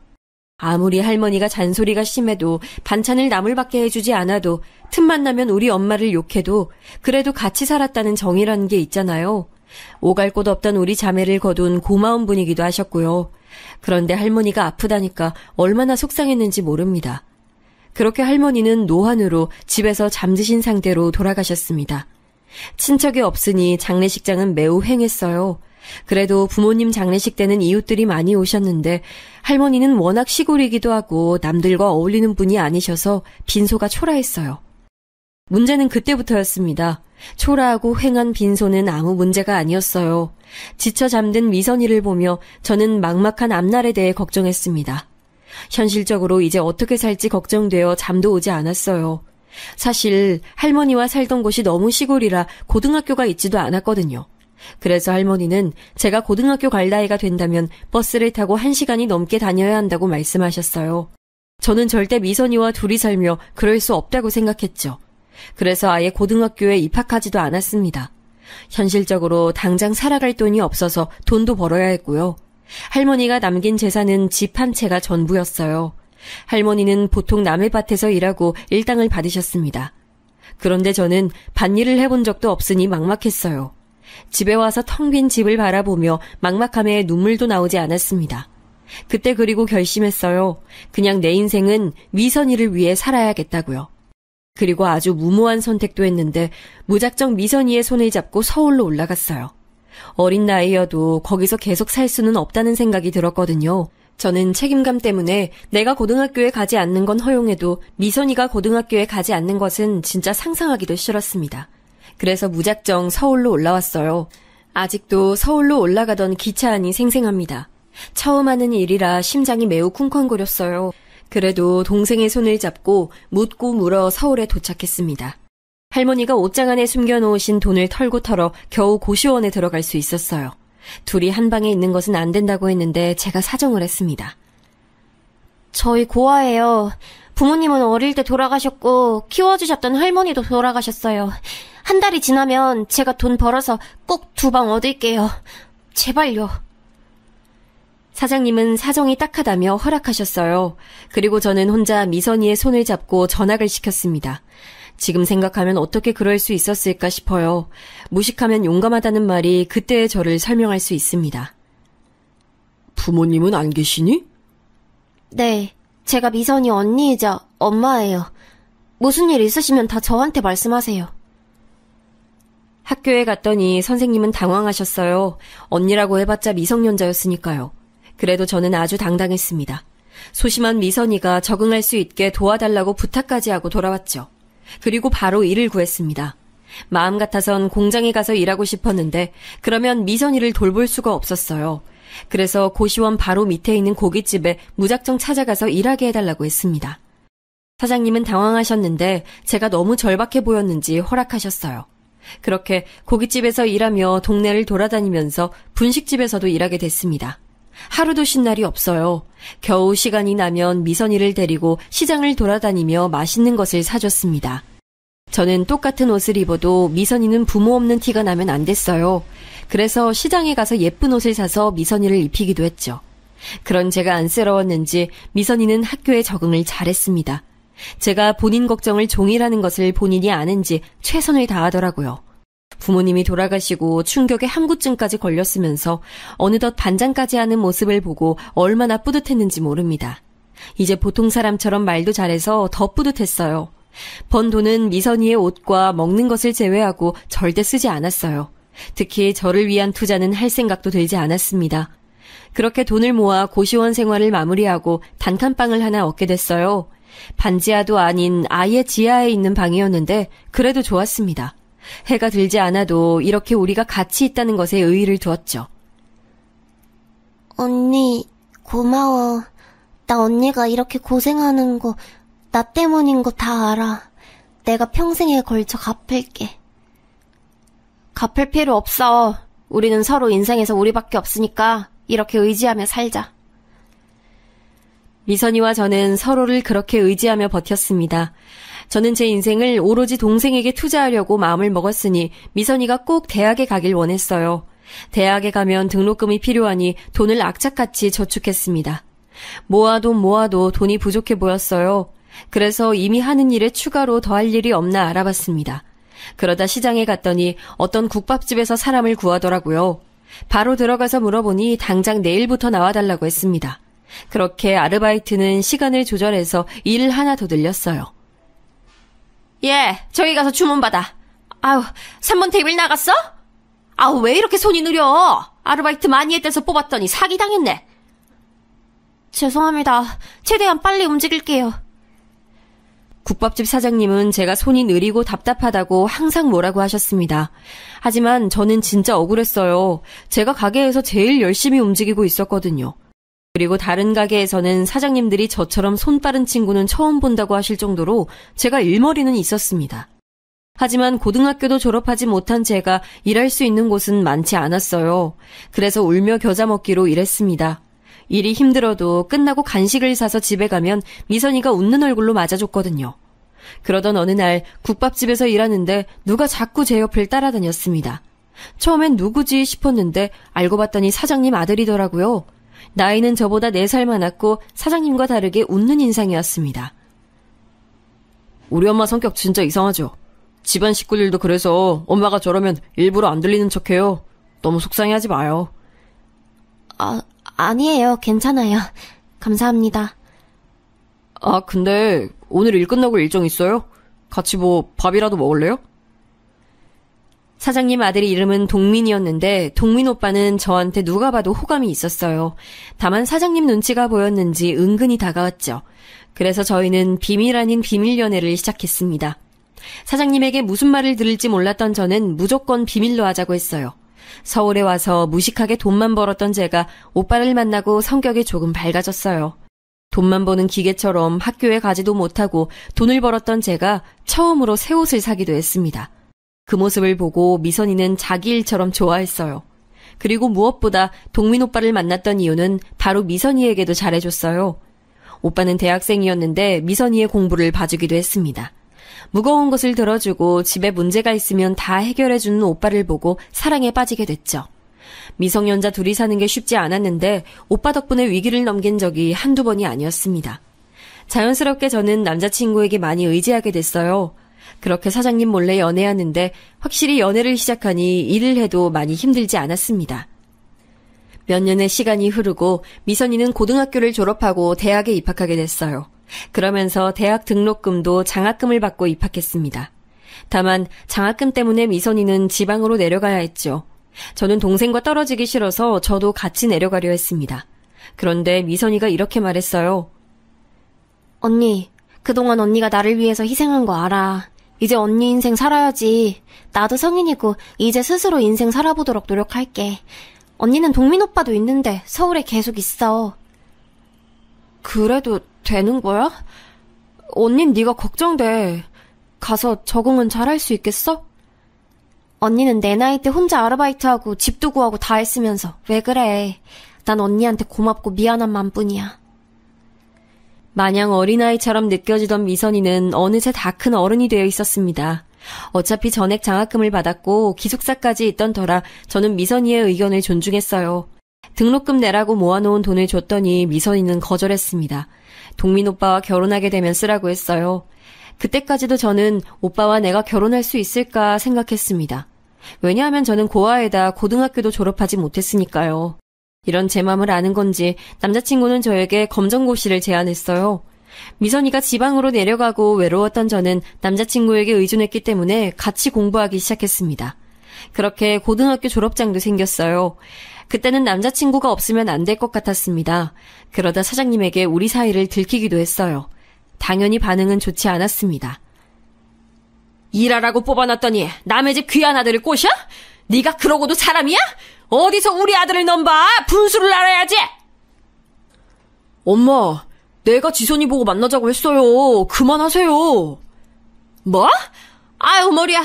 아무리 할머니가 잔소리가 심해도 반찬을 나물밖에 해주지 않아도 틈만 나면 우리 엄마를 욕해도 그래도 같이 살았다는 정이라는 게 있잖아요. 오갈 곳 없던 우리 자매를 거둔 고마운 분이기도 하셨고요. 그런데 할머니가 아프다니까 얼마나 속상했는지 모릅니다. 그렇게 할머니는 노환으로 집에서 잠드신 상태로 돌아가셨습니다. 친척이 없으니 장례식장은 매우 횡했어요. 그래도 부모님 장례식 때는 이웃들이 많이 오셨는데 할머니는 워낙 시골이기도 하고 남들과 어울리는 분이 아니셔서 빈소가 초라했어요. 문제는 그때부터였습니다. 초라하고 횡한 빈소는 아무 문제가 아니었어요. 지쳐 잠든 미선이를 보며 저는 막막한 앞날에 대해 걱정했습니다. 현실적으로 이제 어떻게 살지 걱정되어 잠도 오지 않았어요. 사실 할머니와 살던 곳이 너무 시골이라 고등학교가 있지도 않았거든요. 그래서 할머니는 제가 고등학교 갈 나이가 된다면 버스를 타고 1시간이 넘게 다녀야 한다고 말씀하셨어요. 저는 절대 미선이와 둘이 살며 그럴 수 없다고 생각했죠. 그래서 아예 고등학교에 입학하지도 않았습니다. 현실적으로 당장 살아갈 돈이 없어서 돈도 벌어야 했고요. 할머니가 남긴 재산은 집 한 채가 전부였어요. 할머니는 보통 남의 밭에서 일하고 일당을 받으셨습니다. 그런데 저는 밭일을 해본 적도 없으니 막막했어요. 집에 와서 텅 빈 집을 바라보며 막막함에 눈물도 나오지 않았습니다. 그때 그리고 결심했어요. 그냥 내 인생은 미선이를 위해 살아야겠다고요. 그리고 아주 무모한 선택도 했는데 무작정 미선이의 손을 잡고 서울로 올라갔어요. 어린 나이여도 거기서 계속 살 수는 없다는 생각이 들었거든요. 저는 책임감 때문에 내가 고등학교에 가지 않는 건 허용해도 미선이가 고등학교에 가지 않는 것은 진짜 상상하기도 싫었습니다. 그래서 무작정 서울로 올라왔어요. 아직도 서울로 올라가던 기차 안이 생생합니다. 처음 하는 일이라 심장이 매우 쿵쾅거렸어요. 그래도 동생의 손을 잡고 묻고 물어 서울에 도착했습니다. 할머니가 옷장 안에 숨겨놓으신 돈을 털고 털어 겨우 고시원에 들어갈 수 있었어요. 둘이 한 방에 있는 것은 안 된다고 했는데 제가 사정을 했습니다. 저희 고아예요. 부모님은 어릴 때 돌아가셨고 키워주셨던 할머니도 돌아가셨어요. 한 달이 지나면 제가 돈 벌어서 꼭 2방 얻을게요. 제발요. 사장님은 사정이 딱하다며 허락하셨어요. 그리고 저는 혼자 미선이의 손을 잡고 전학을 시켰습니다. 지금 생각하면 어떻게 그럴 수 있었을까 싶어요. 무식하면 용감하다는 말이 그때의 저를 설명할 수 있습니다. 부모님은 안 계시니? 네, 제가 미선이 언니이자 엄마예요. 무슨 일 있으시면 다 저한테 말씀하세요. 학교에 갔더니 선생님은 당황하셨어요. 언니라고 해봤자 미성년자였으니까요. 그래도 저는 아주 당당했습니다. 소심한 미선이가 적응할 수 있게 도와달라고 부탁까지 하고 돌아왔죠. 그리고 바로 일을 구했습니다. 마음 같아선 공장에 가서 일하고 싶었는데 그러면 미선이를 돌볼 수가 없었어요. 그래서 고시원 바로 밑에 있는 고깃집에 무작정 찾아가서 일하게 해달라고 했습니다. 사장님은 당황하셨는데 제가 너무 절박해 보였는지 허락하셨어요. 그렇게 고깃집에서 일하며 동네를 돌아다니면서 분식집에서도 일하게 됐습니다. 하루도 쉰 날이 없어요. 겨우 시간이 나면 미선이를 데리고 시장을 돌아다니며 맛있는 것을 사줬습니다. 저는 똑같은 옷을 입어도 미선이는 부모 없는 티가 나면 안 됐어요. 그래서 시장에 가서 예쁜 옷을 사서 미선이를 입히기도 했죠. 그런 제가 안쓰러웠는지 미선이는 학교에 적응을 잘했습니다. 제가 본인 걱정을 종이라는 것을 본인이 아는지 최선을 다하더라고요. 부모님이 돌아가시고 충격에 함구증까지 걸렸으면서 어느덧 반장까지 하는 모습을 보고 얼마나 뿌듯했는지 모릅니다. 이제 보통 사람처럼 말도 잘해서 더 뿌듯했어요. 번 돈은 미선이의 옷과 먹는 것을 제외하고 절대 쓰지 않았어요. 특히 저를 위한 투자는 할 생각도 들지 않았습니다. 그렇게 돈을 모아 고시원 생활을 마무리하고 단칸방을 하나 얻게 됐어요. 반지하도 아닌 아예 지하에 있는 방이었는데 그래도 좋았습니다. 해가 들지 않아도 이렇게 우리가 같이 있다는 것에 의의를 두었죠. 언니, 고마워. 나 언니가 이렇게 고생하는 거, 나 때문인 거 다 알아. 내가 평생에 걸쳐 갚을게. 갚을 필요 없어. 우리는 서로 인생에서 우리밖에 없으니까 이렇게 의지하며 살자. 미선이와 저는 서로를 그렇게 의지하며 버텼습니다. 저는 제 인생을 오로지 동생에게 투자하려고 마음을 먹었으니 미선이가 꼭 대학에 가길 원했어요. 대학에 가면 등록금이 필요하니 돈을 악착같이 저축했습니다. 모아도 돈이 부족해 보였어요. 그래서 이미 하는 일에 추가로 더할 일이 없나 알아봤습니다. 그러다 시장에 갔더니 어떤 국밥집에서 사람을 구하더라고요. 바로 들어가서 물어보니 당장 내일부터 나와달라고 했습니다. 그렇게 아르바이트는 시간을 조절해서 일을 하나 더 늘렸어요. 예, 저기 가서 주문 받아. 아우, 3번 테이블 나갔어? 아우, 왜 이렇게 손이 느려? 아르바이트 많이 했대서 뽑았더니 사기당했네. 죄송합니다. 최대한 빨리 움직일게요. 국밥집 사장님은 제가 손이 느리고 답답하다고 항상 뭐라고 하셨습니다. 하지만 저는 진짜 억울했어요. 제가 가게에서 제일 열심히 움직이고 있었거든요. 그리고 다른 가게에서는 사장님들이 저처럼 손 빠른 친구는 처음 본다고 하실 정도로 제가 일머리는 있었습니다. 하지만 고등학교도 졸업하지 못한 제가 일할 수 있는 곳은 많지 않았어요. 그래서 울며 겨자 먹기로 일했습니다. 일이 힘들어도 끝나고 간식을 사서 집에 가면 미선이가 웃는 얼굴로 맞아줬거든요. 그러던 어느 날 국밥집에서 일하는데 누가 자꾸 제 옆을 따라다녔습니다. 처음엔 누구지 싶었는데 알고 봤더니 사장님 아들이더라고요. 나이는 저보다 4살 많았고 사장님과 다르게 웃는 인상이었습니다. 우리 엄마 성격 진짜 이상하죠? 집안 식구들도 그래서 엄마가 저러면 일부러 안 들리는 척해요. 너무 속상해하지 마요. 아니에요. 괜찮아요. 감사합니다. 아, 근데 오늘 일 끝나고 일정 있어요? 같이 뭐 밥이라도 먹을래요? 사장님 아들 이름은 동민이었는데 동민 오빠는 저한테 누가 봐도 호감이 있었어요. 다만 사장님 눈치가 보였는지 은근히 다가왔죠. 그래서 저희는 비밀 아닌 비밀 연애를 시작했습니다. 사장님에게 무슨 말을 들을지 몰랐던 저는 무조건 비밀로 하자고 했어요. 서울에 와서 무식하게 돈만 벌었던 제가 오빠를 만나고 성격이 조금 밝아졌어요. 돈만 버는 기계처럼 학교에 가지도 못하고 돈을 벌었던 제가 처음으로 새 옷을 사기도 했습니다. 그 모습을 보고 미선이는 자기 일처럼 좋아했어요. 그리고 무엇보다 동민 오빠를 만났던 이유는 바로 미선이에게도 잘해줬어요. 오빠는 대학생이었는데 미선이의 공부를 봐주기도 했습니다. 무거운 것을 들어주고 집에 문제가 있으면 다 해결해주는 오빠를 보고 사랑에 빠지게 됐죠. 미성년자 둘이 사는 게 쉽지 않았는데 오빠 덕분에 위기를 넘긴 적이 한두 번이 아니었습니다. 자연스럽게 저는 남자친구에게 많이 의지하게 됐어요. 그렇게 사장님 몰래 연애하는데 확실히 연애를 시작하니 일을 해도 많이 힘들지 않았습니다. 몇 년의 시간이 흐르고 미선이는 고등학교를 졸업하고 대학에 입학하게 됐어요. 그러면서 대학 등록금도 장학금을 받고 입학했습니다. 다만 장학금 때문에 미선이는 지방으로 내려가야 했죠. 저는 동생과 떨어지기 싫어서 저도 같이 내려가려 했습니다. 그런데 미선이가 이렇게 말했어요. 언니, 그동안 언니가 나를 위해서 희생한 거 알아. 이제 언니 인생 살아야지. 나도 성인이고 이제 스스로 인생 살아보도록 노력할게. 언니는 동민 오빠도 있는데 서울에 계속 있어. 그래도 되는 거야? 언닌 네가 걱정돼. 가서 적응은 잘할 수 있겠어? 언니는 내 나이 때 혼자 아르바이트하고 집도 구하고 다 했으면서 왜 그래. 난 언니한테 고맙고 미안한 맘뿐이야. 마냥 어린아이처럼 느껴지던 미선이는 어느새 다 큰 어른이 되어 있었습니다. 어차피 전액 장학금을 받았고 기숙사까지 있던 터라 저는 미선이의 의견을 존중했어요. 등록금 내라고 모아놓은 돈을 줬더니 미선이는 거절했습니다. 동민 오빠와 결혼하게 되면 쓰라고 했어요. 그때까지도 저는 오빠와 내가 결혼할 수 있을까 생각했습니다. 왜냐하면 저는 고아에다 고등학교도 졸업하지 못했으니까요. 이런 제 맘을 아는 건지 남자친구는 저에게 검정고시를 제안했어요. 미선이가 지방으로 내려가고 외로웠던 저는 남자친구에게 의존했기 때문에 같이 공부하기 시작했습니다. 그렇게 고등학교 졸업장도 생겼어요. 그때는 남자친구가 없으면 안 될 것 같았습니다. 그러다 사장님에게 우리 사이를 들키기도 했어요. 당연히 반응은 좋지 않았습니다. 일하라고 뽑아놨더니 남의 집 귀한 아들을 꼬셔? 네가 그러고도 사람이야? 어디서 우리 아들을 넘봐? 분수를 알아야지! 엄마, 내가 지선이 보고 만나자고 했어요. 그만하세요. 뭐? 아유, 머리야.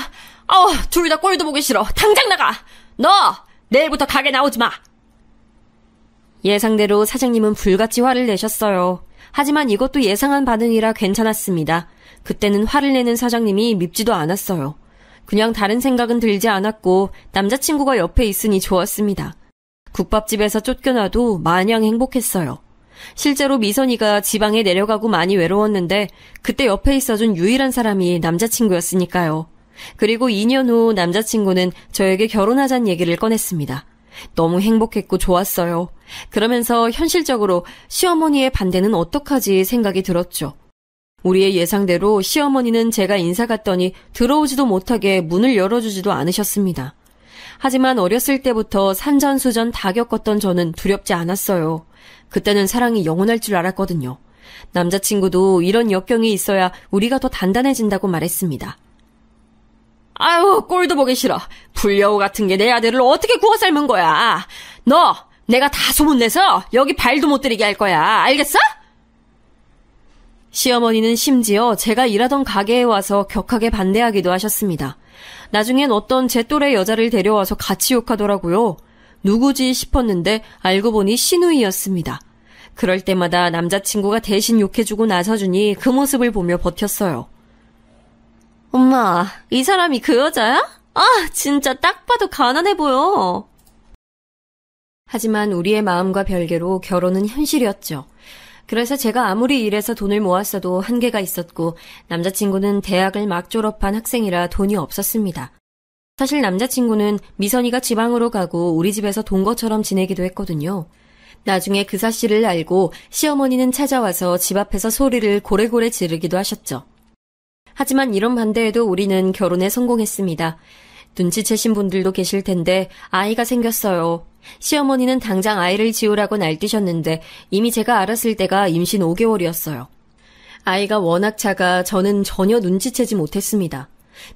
둘 다 꼴도 보기 싫어. 당장 나가! 너! 내일부터 가게 나오지 마! 예상대로 사장님은 불같이 화를 내셨어요. 하지만 이것도 예상한 반응이라 괜찮았습니다. 그때는 화를 내는 사장님이 밉지도 않았어요. 그냥 다른 생각은 들지 않았고 남자친구가 옆에 있으니 좋았습니다. 국밥집에서 쫓겨나도 마냥 행복했어요. 실제로 미선이가 지방에 내려가고 많이 외로웠는데 그때 옆에 있어준 유일한 사람이 남자친구였으니까요. 그리고 2년 후 남자친구는 저에게 결혼하자는 얘기를 꺼냈습니다. 너무 행복했고 좋았어요. 그러면서 현실적으로 시어머니의 반대는 어떡하지 생각이 들었죠. 우리의 예상대로 시어머니는 제가 인사 갔더니 들어오지도 못하게 문을 열어주지도 않으셨습니다. 하지만 어렸을 때부터 산전수전 다 겪었던 저는 두렵지 않았어요. 그때는 사랑이 영원할 줄 알았거든요. 남자친구도 이런 역경이 있어야 우리가 더 단단해진다고 말했습니다. 아유, 꼴도 보기 싫어. 불려우 같은 게 내 아들을 어떻게 구워 삶은 거야. 너, 내가 다 소문내서 여기 발도 못 들이게 할 거야. 알겠어? 시어머니는 심지어 제가 일하던 가게에 와서 격하게 반대하기도 하셨습니다. 나중엔 어떤 제 또래 여자를 데려와서 같이 욕하더라고요. 누구지 싶었는데 알고 보니 시누이였습니다. 그럴 때마다 남자친구가 대신 욕해주고 나서주니 그 모습을 보며 버텼어요. 엄마, 이 사람이 그 여자야? 아, 진짜 딱 봐도 가난해 보여. 하지만 우리의 마음과 별개로 결혼은 현실이었죠. 그래서 제가 아무리 일해서 돈을 모았어도 한계가 있었고 남자친구는 대학을 막 졸업한 학생이라 돈이 없었습니다. 사실 남자친구는 미선이가 지방으로 가고 우리 집에서 돈 것처럼 지내기도 했거든요. 나중에 그 사실을 알고 시어머니는 찾아와서 집 앞에서 소리를 고래고래 지르기도 하셨죠. 하지만 이런 반대에도 우리는 결혼에 성공했습니다. 눈치채신 분들도 계실 텐데 아이가 생겼어요. 시어머니는 당장 아이를 지우라고 날뛰셨는데 이미 제가 알았을 때가 임신 5개월이었어요. 아이가 워낙 작아 저는 전혀 눈치채지 못했습니다.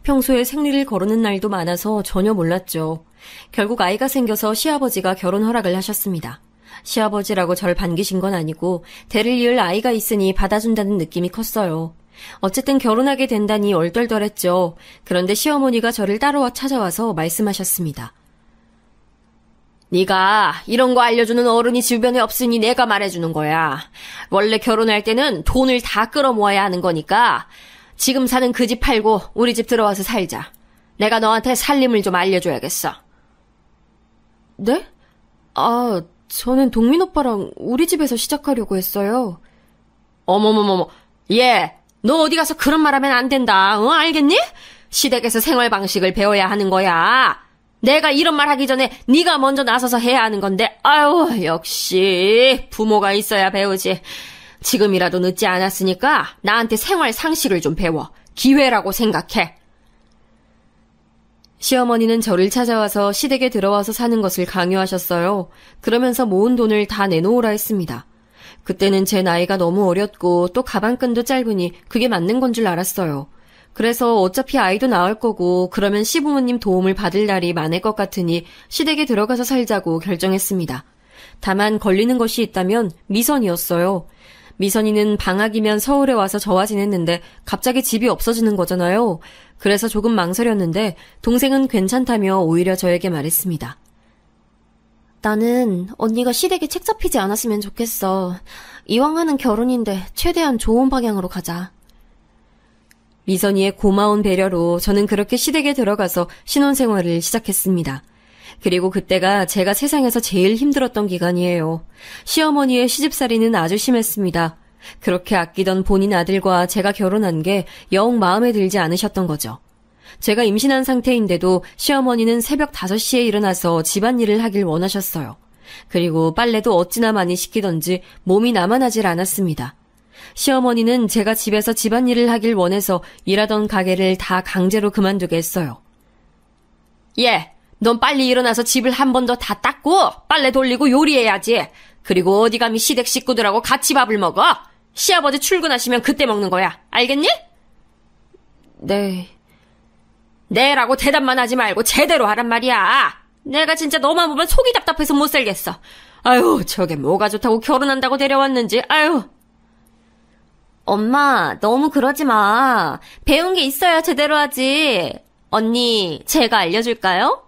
평소에 생리를 거르는 날도 많아서 전혀 몰랐죠. 결국 아이가 생겨서 시아버지가 결혼 허락을 하셨습니다. 시아버지라고 절 반기신 건 아니고 대를 이을 아이가 있으니 받아준다는 느낌이 컸어요. 어쨌든 결혼하게 된다니 얼떨떨했죠. 그런데 시어머니가 저를 따로 찾아와서 말씀하셨습니다. 네가 이런 거 알려주는 어른이 주변에 없으니 내가 말해주는 거야. 원래 결혼할 때는 돈을 다 끌어모아야 하는 거니까 지금 사는 그 집 팔고 우리 집 들어와서 살자. 내가 너한테 살림을 좀 알려줘야겠어. 네? 아, 저는 동민 오빠랑 우리 집에서 시작하려고 했어요. 어머머머머, 너 어디 가서 그런 말 하면 안 된다. 알겠니? 시댁에서 생활 방식을 배워야 하는 거야. 내가 이런 말 하기 전에 네가 먼저 나서서 해야 하는 건데, 아유, 역시 부모가 있어야 배우지. 지금이라도 늦지 않았으니까 나한테 생활 상식을 좀 배워. 기회라고 생각해. 시어머니는 저를 찾아와서 시댁에 들어와서 사는 것을 강요하셨어요. 그러면서 모은 돈을 다 내놓으라 했습니다. 그때는 제 나이가 너무 어렸고 또 가방끈도 짧으니 그게 맞는 건 줄 알았어요. 그래서 어차피 아이도 낳을 거고 그러면 시부모님 도움을 받을 날이 많을 것 같으니 시댁에 들어가서 살자고 결정했습니다. 다만 걸리는 것이 있다면 미선이었어요. 미선이는 방학이면 서울에 와서 저와 지냈는데 갑자기 집이 없어지는 거잖아요. 그래서 조금 망설였는데 동생은 괜찮다며 오히려 저에게 말했습니다. 나는 언니가 시댁에 책 잡히지 않았으면 좋겠어. 이왕 하는 결혼인데 최대한 좋은 방향으로 가자. 미선이의 고마운 배려로 저는 그렇게 시댁에 들어가서 신혼생활을 시작했습니다. 그리고 그때가 제가 세상에서 제일 힘들었던 기간이에요. 시어머니의 시집살이는 아주 심했습니다. 그렇게 아끼던 본인 아들과 제가 결혼한 게 영 마음에 들지 않으셨던 거죠. 제가 임신한 상태인데도 시어머니는 새벽 5시에 일어나서 집안일을 하길 원하셨어요. 그리고 빨래도 어찌나 많이 시키던지 몸이 나만하질 않았습니다. 시어머니는 제가 집에서 집안일을 하길 원해서 일하던 가게를 다 강제로 그만두게 했어요. 넌 빨리 일어나서 집을 한 번 더 다 닦고 빨래 돌리고 요리해야지. 그리고 어디 가면 시댁 식구들하고 같이 밥을 먹어. 시아버지 출근하시면 그때 먹는 거야. 알겠니? 네. 네라고 대답만 하지 말고 제대로 하란 말이야. 내가 진짜 너만 보면 속이 답답해서 못 살겠어. 아유, 저게 뭐가 좋다고 결혼한다고 데려왔는지. 아유. 엄마, 너무 그러지 마. 배운 게 있어야 제대로 하지. 언니, 제가 알려줄까요?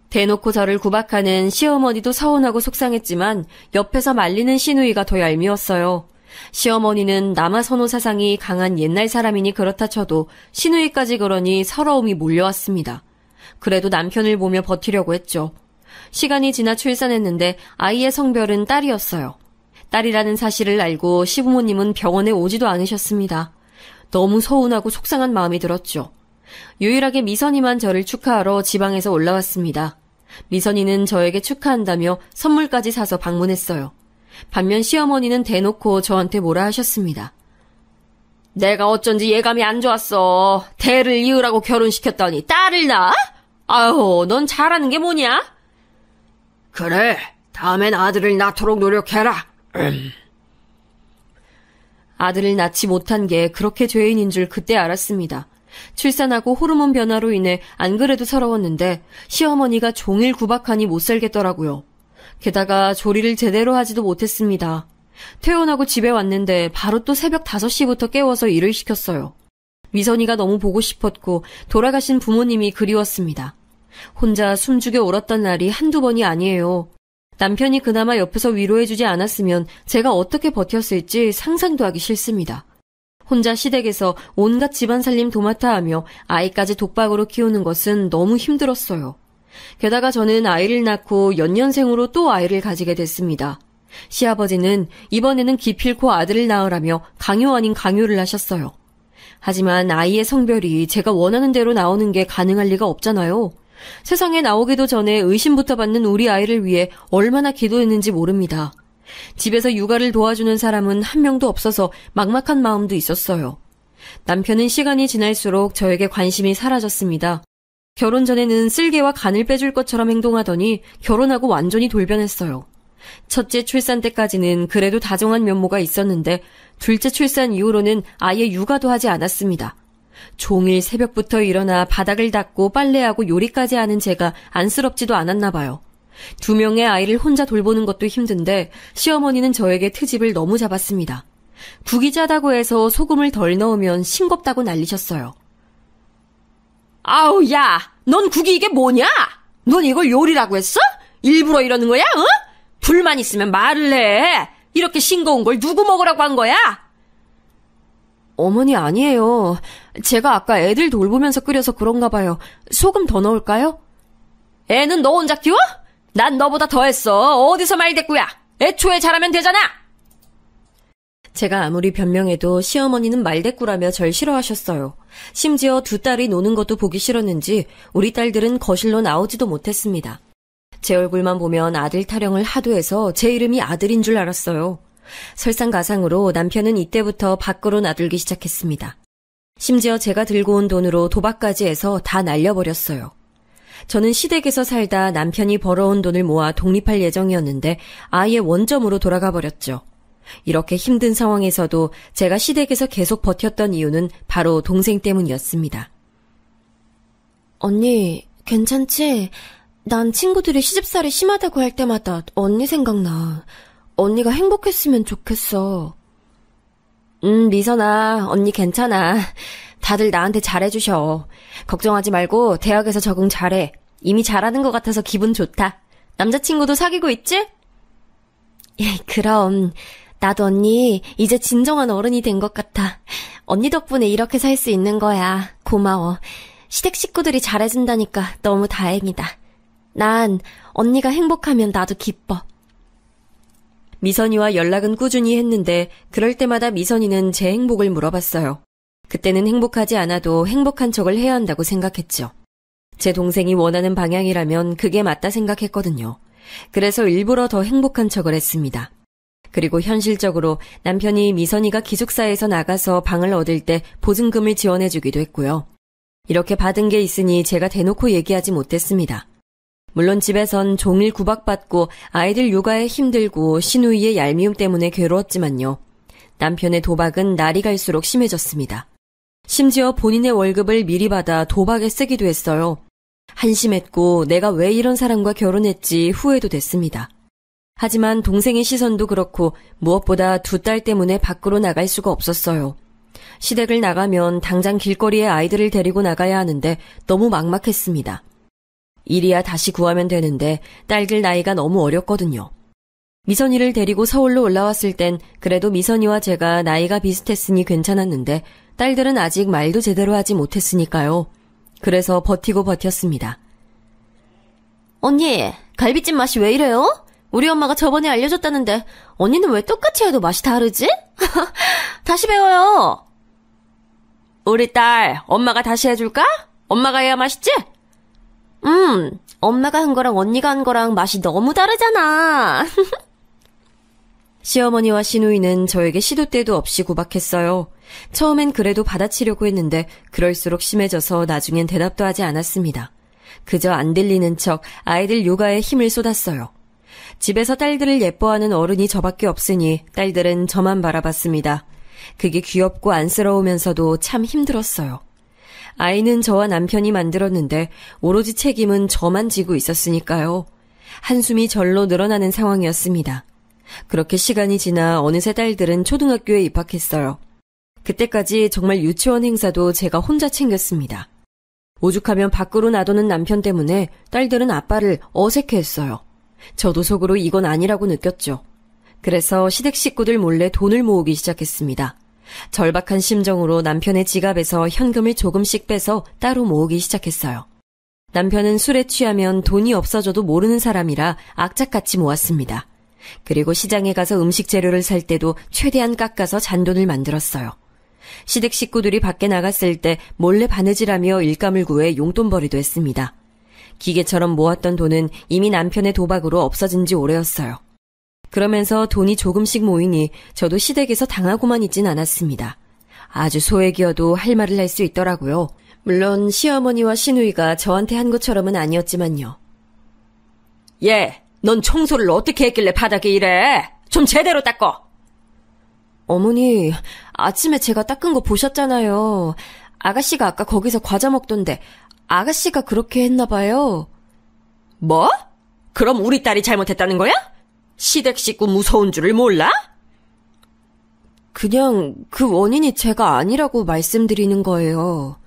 대놓고 저를 구박하는 시어머니도 서운하고 속상했지만 옆에서 말리는 시누이가 더 얄미웠어요. 시어머니는 남아선호 사상이 강한 옛날 사람이니 그렇다 쳐도 시누이까지 그러니 서러움이 몰려왔습니다. 그래도 남편을 보며 버티려고 했죠. 시간이 지나 출산했는데 아이의 성별은 딸이었어요. 딸이라는 사실을 알고 시부모님은 병원에 오지도 않으셨습니다. 너무 서운하고 속상한 마음이 들었죠. 유일하게 미선이만 저를 축하하러 지방에서 올라왔습니다. 미선이는 저에게 축하한다며 선물까지 사서 방문했어요. 반면 시어머니는 대놓고 저한테 뭐라 하셨습니다. 내가 어쩐지 예감이 안 좋았어. 대를 이으라고 결혼시켰더니 딸을 낳아? 아유, 넌 잘하는 게 뭐냐? 그래, 다음엔 아들을 낳도록 노력해라. 아들을 낳지 못한 게 그렇게 죄인인 줄 그때 알았습니다. 출산하고 호르몬 변화로 인해 안 그래도 서러웠는데 시어머니가 종일 구박하니 못 살겠더라고요. 게다가 조리를 제대로 하지도 못했습니다. 퇴원하고 집에 왔는데 바로 또 새벽 5시부터 깨워서 일을 시켰어요. 미선이가 너무 보고 싶었고 돌아가신 부모님이 그리웠습니다. 혼자 숨죽여 울었던 날이 한두 번이 아니에요. 남편이 그나마 옆에서 위로해주지 않았으면 제가 어떻게 버텼을지 상상도 하기 싫습니다. 혼자 시댁에서 온갖 집안살림 도맡아 하며 아이까지 독박으로 키우는 것은 너무 힘들었어요. 게다가 저는 아이를 낳고 연년생으로 또 아이를 가지게 됐습니다. 시아버지는 이번에는 기필코 아들을 낳으라며 강요 아닌 강요를 하셨어요. 하지만 아이의 성별이 제가 원하는 대로 나오는 게 가능할 리가 없잖아요. 세상에 나오기도 전에 의심부터 받는 우리 아이를 위해 얼마나 기도했는지 모릅니다. 집에서 육아를 도와주는 사람은 한 명도 없어서 막막한 마음도 있었어요. 남편은 시간이 지날수록 저에게 관심이 사라졌습니다. 결혼 전에는 쓸개와 간을 빼줄 것처럼 행동하더니 결혼하고 완전히 돌변했어요. 첫째 출산 때까지는 그래도 다정한 면모가 있었는데 둘째 출산 이후로는 아예 육아도 하지 않았습니다. 종일 새벽부터 일어나 바닥을 닦고 빨래하고 요리까지 하는 제가 안쓰럽지도 않았나 봐요. 2명의 아이를 혼자 돌보는 것도 힘든데 시어머니는 저에게 트집을 너무 잡았습니다. 국이 짜다고 해서 소금을 덜 넣으면 싱겁다고 난리셨어요. 아우, 야! 넌 국이 이게 뭐냐? 넌 이걸 요리라고 했어? 일부러 이러는 거야, 어? 불만 있으면 말을 해. 이렇게 싱거운 걸 누구 먹으라고 한 거야? 어머니, 아니에요. 제가 아까 애들 돌보면서 끓여서 그런가 봐요. 소금 더 넣을까요? 애는 너 혼자 키워? 난 너보다 더 했어. 어디서 말대꾸야? 애초에 잘하면 되잖아. 제가 아무리 변명해도 시어머니는 말대꾸라며 절 싫어하셨어요. 심지어 두 딸이 노는 것도 보기 싫었는지 우리 딸들은 거실로 나오지도 못했습니다. 제 얼굴만 보면 아들 타령을 하도 해서 제 이름이 아들인 줄 알았어요. 설상가상으로 남편은 이때부터 밖으로 나들기 시작했습니다. 심지어 제가 들고 온 돈으로 도박까지 해서 다 날려버렸어요. 저는 시댁에서 살다 남편이 벌어온 돈을 모아 독립할 예정이었는데 아예 원점으로 돌아가 버렸죠. 이렇게 힘든 상황에서도 제가 시댁에서 계속 버텼던 이유는 바로 동생 때문이었습니다. 언니, 괜찮지? 난 친구들이 시집살이 심하다고 할 때마다 언니 생각나. 언니가 행복했으면 좋겠어. 미선아, 언니 괜찮아. 다들 나한테 잘해주셔. 걱정하지 말고 대학에서 적응 잘해. 이미 잘하는 것 같아서 기분 좋다. 남자친구도 사귀고 있지? 예, 그럼. 나도 언니 이제 진정한 어른이 된 것 같아. 언니 덕분에 이렇게 살 수 있는 거야. 고마워. 시댁 식구들이 잘해준다니까 너무 다행이다. 난 언니가 행복하면 나도 기뻐. 미선이와 연락은 꾸준히 했는데 그럴 때마다 미선이는 제 행복을 물어봤어요. 그때는 행복하지 않아도 행복한 척을 해야 한다고 생각했죠. 제 동생이 원하는 방향이라면 그게 맞다 생각했거든요. 그래서 일부러 더 행복한 척을 했습니다. 그리고 현실적으로 남편이 미선이가 기숙사에서 나가서 방을 얻을 때 보증금을 지원해주기도 했고요. 이렇게 받은 게 있으니 제가 대놓고 얘기하지 못했습니다. 물론 집에선 종일 구박받고 아이들 육아에 힘들고 시누이의 얄미움 때문에 괴로웠지만요. 남편의 도박은 날이 갈수록 심해졌습니다. 심지어 본인의 월급을 미리 받아 도박에 쓰기도 했어요. 한심했고 내가 왜 이런 사람과 결혼했지 후회도 됐습니다. 하지만 동생의 시선도 그렇고 무엇보다 두 딸 때문에 밖으로 나갈 수가 없었어요. 시댁을 나가면 당장 길거리에 아이들을 데리고 나가야 하는데 너무 막막했습니다. 일이야 다시 구하면 되는데 딸들 나이가 너무 어렸거든요. 미선이를 데리고 서울로 올라왔을 땐 그래도 미선이와 제가 나이가 비슷했으니 괜찮았는데 딸들은 아직 말도 제대로 하지 못했으니까요. 그래서 버티고 버텼습니다. 언니, 갈비찜 맛이 왜 이래요? 우리 엄마가 저번에 알려줬다는데 언니는 왜 똑같이 해도 맛이 다르지? 다시 배워요. 우리 딸, 엄마가 다시 해줄까? 엄마가 해야 맛있지? 엄마가 한 거랑 언니가 한 거랑 맛이 너무 다르잖아. 시어머니와 시누이는 저에게 시도 때도 없이 구박했어요. 처음엔 그래도 받아치려고 했는데 그럴수록 심해져서 나중엔 대답도 하지 않았습니다. 그저 안 들리는 척 아이들 육아에 힘을 쏟았어요. 집에서 딸들을 예뻐하는 어른이 저밖에 없으니 딸들은 저만 바라봤습니다. 그게 귀엽고 안쓰러우면서도 참 힘들었어요. 아이는 저와 남편이 만들었는데 오로지 책임은 저만 지고 있었으니까요. 한숨이 절로 늘어나는 상황이었습니다. 그렇게 시간이 지나 어느새 딸들은 초등학교에 입학했어요. 그때까지 정말 유치원 행사도 제가 혼자 챙겼습니다. 오죽하면 밖으로 놔두는 남편 때문에 딸들은 아빠를 어색해했어요. 저도 속으로 이건 아니라고 느꼈죠. 그래서 시댁 식구들 몰래 돈을 모으기 시작했습니다. 절박한 심정으로 남편의 지갑에서 현금을 조금씩 빼서 따로 모으기 시작했어요. 남편은 술에 취하면 돈이 없어져도 모르는 사람이라 악착같이 모았습니다. 그리고 시장에 가서 음식 재료를 살 때도 최대한 깎아서 잔돈을 만들었어요. 시댁 식구들이 밖에 나갔을 때 몰래 바느질하며 일감을 구해 용돈벌이도 했습니다. 기계처럼 모았던 돈은 이미 남편의 도박으로 없어진 지 오래였어요. 그러면서 돈이 조금씩 모이니 저도 시댁에서 당하고만 있진 않았습니다. 아주 소액이어도 할 말을 할 수 있더라고요. 물론 시어머니와 시누이가 저한테 한 것처럼은 아니었지만요. 얘, 넌 청소를 어떻게 했길래 바닥에 이래? 좀 제대로 닦어! 어머니, 아침에 제가 닦은 거 보셨잖아요. 아가씨가 아까 거기서 과자 먹던데 아가씨가 그렇게 했나 봐요. 뭐? 그럼 우리 딸이 잘못했다는 거야? 시댁 식구 무서운 줄을 몰라? 그냥 그 원인이 제가 아니라고 말씀드리는 거예요.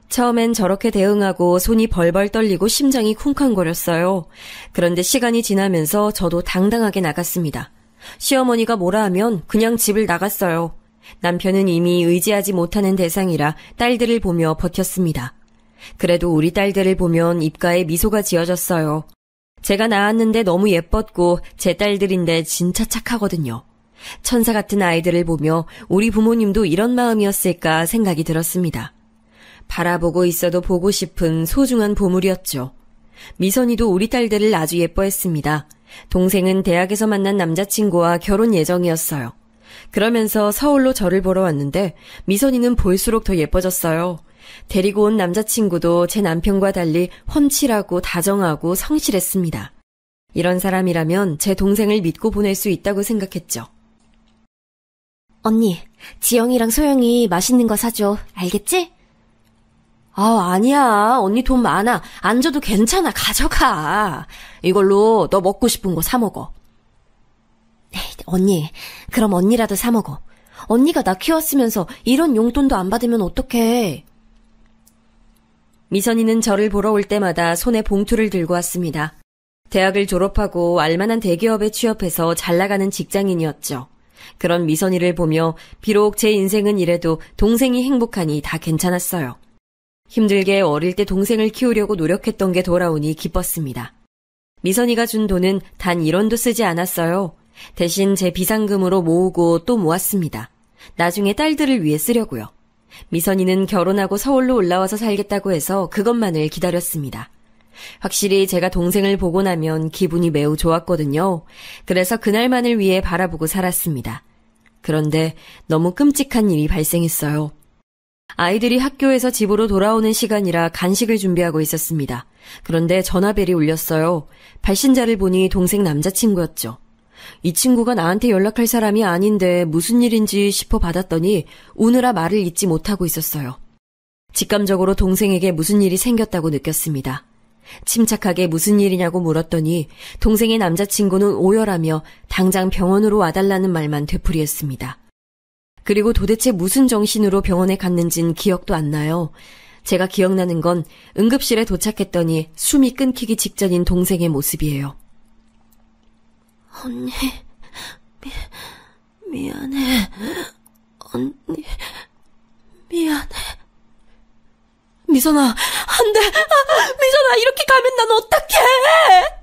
처음엔 저렇게 대응하고 손이 벌벌 떨리고 심장이 쿵쾅거렸어요. 그런데 시간이 지나면서 저도 당당하게 나갔습니다. 시어머니가 뭐라 하면 그냥 집을 나갔어요. 남편은 이미 의지하지 못하는 대상이라 딸들을 보며 버텼습니다. 그래도 우리 딸들을 보면 입가에 미소가 지어졌어요. 제가 낳았는데 너무 예뻤고 제 딸들인데 진짜 착하거든요. 천사 같은 아이들을 보며 우리 부모님도 이런 마음이었을까 생각이 들었습니다. 바라보고 있어도 보고 싶은 소중한 보물이었죠. 미선이도 우리 딸들을 아주 예뻐했습니다. 동생은 대학에서 만난 남자친구와 결혼 예정이었어요. 그러면서 서울로 저를 보러 왔는데 미선이는 볼수록 더 예뻐졌어요. 데리고 온 남자친구도 제 남편과 달리 훤칠하고 다정하고 성실했습니다. 이런 사람이라면 제 동생을 믿고 보낼 수 있다고 생각했죠. 언니, 지영이랑 소영이 맛있는 거 사줘. 알겠지? 아니야. 언니 돈 많아. 안 줘도 괜찮아. 가져가. 이걸로 너 먹고 싶은 거 사 먹어. 언니, 그럼 언니라도 사 먹어. 언니가 나 키웠으면서 이런 용돈도 안 받으면 어떡해. 미선이는 저를 보러 올 때마다 손에 봉투를 들고 왔습니다. 대학을 졸업하고 알만한 대기업에 취업해서 잘 나가는 직장인이었죠. 그런 미선이를 보며 비록 제 인생은 이래도 동생이 행복하니 다 괜찮았어요. 힘들게 어릴 때 동생을 키우려고 노력했던 게 돌아오니 기뻤습니다. 미선이가 준 돈은 단 1원도 쓰지 않았어요. 대신 제 비상금으로 모으고 또 모았습니다. 나중에 딸들을 위해 쓰려고요. 미선이는 결혼하고 서울로 올라와서 살겠다고 해서 그것만을 기다렸습니다. 확실히 제가 동생을 보고 나면 기분이 매우 좋았거든요. 그래서 그날만을 위해 바라보고 살았습니다. 그런데 너무 끔찍한 일이 발생했어요. 아이들이 학교에서 집으로 돌아오는 시간이라 간식을 준비하고 있었습니다. 그런데 전화벨이 울렸어요. 발신자를 보니 동생 남자친구였죠. 이 친구가 나한테 연락할 사람이 아닌데 무슨 일인지 싶어 받았더니 우느라 말을 잇지 못하고 있었어요. 직감적으로 동생에게 무슨 일이 생겼다고 느꼈습니다. 침착하게 무슨 일이냐고 물었더니 동생의 남자친구는 오열하며 당장 병원으로 와달라는 말만 되풀이했습니다. 그리고 도대체 무슨 정신으로 병원에 갔는진 기억도 안 나요. 제가 기억나는 건 응급실에 도착했더니 숨이 끊기기 직전인 동생의 모습이에요. 언니, 미안해. 언니, 미안해. 미선아, 안 돼. 미선아, 이렇게 가면 난 어떡해.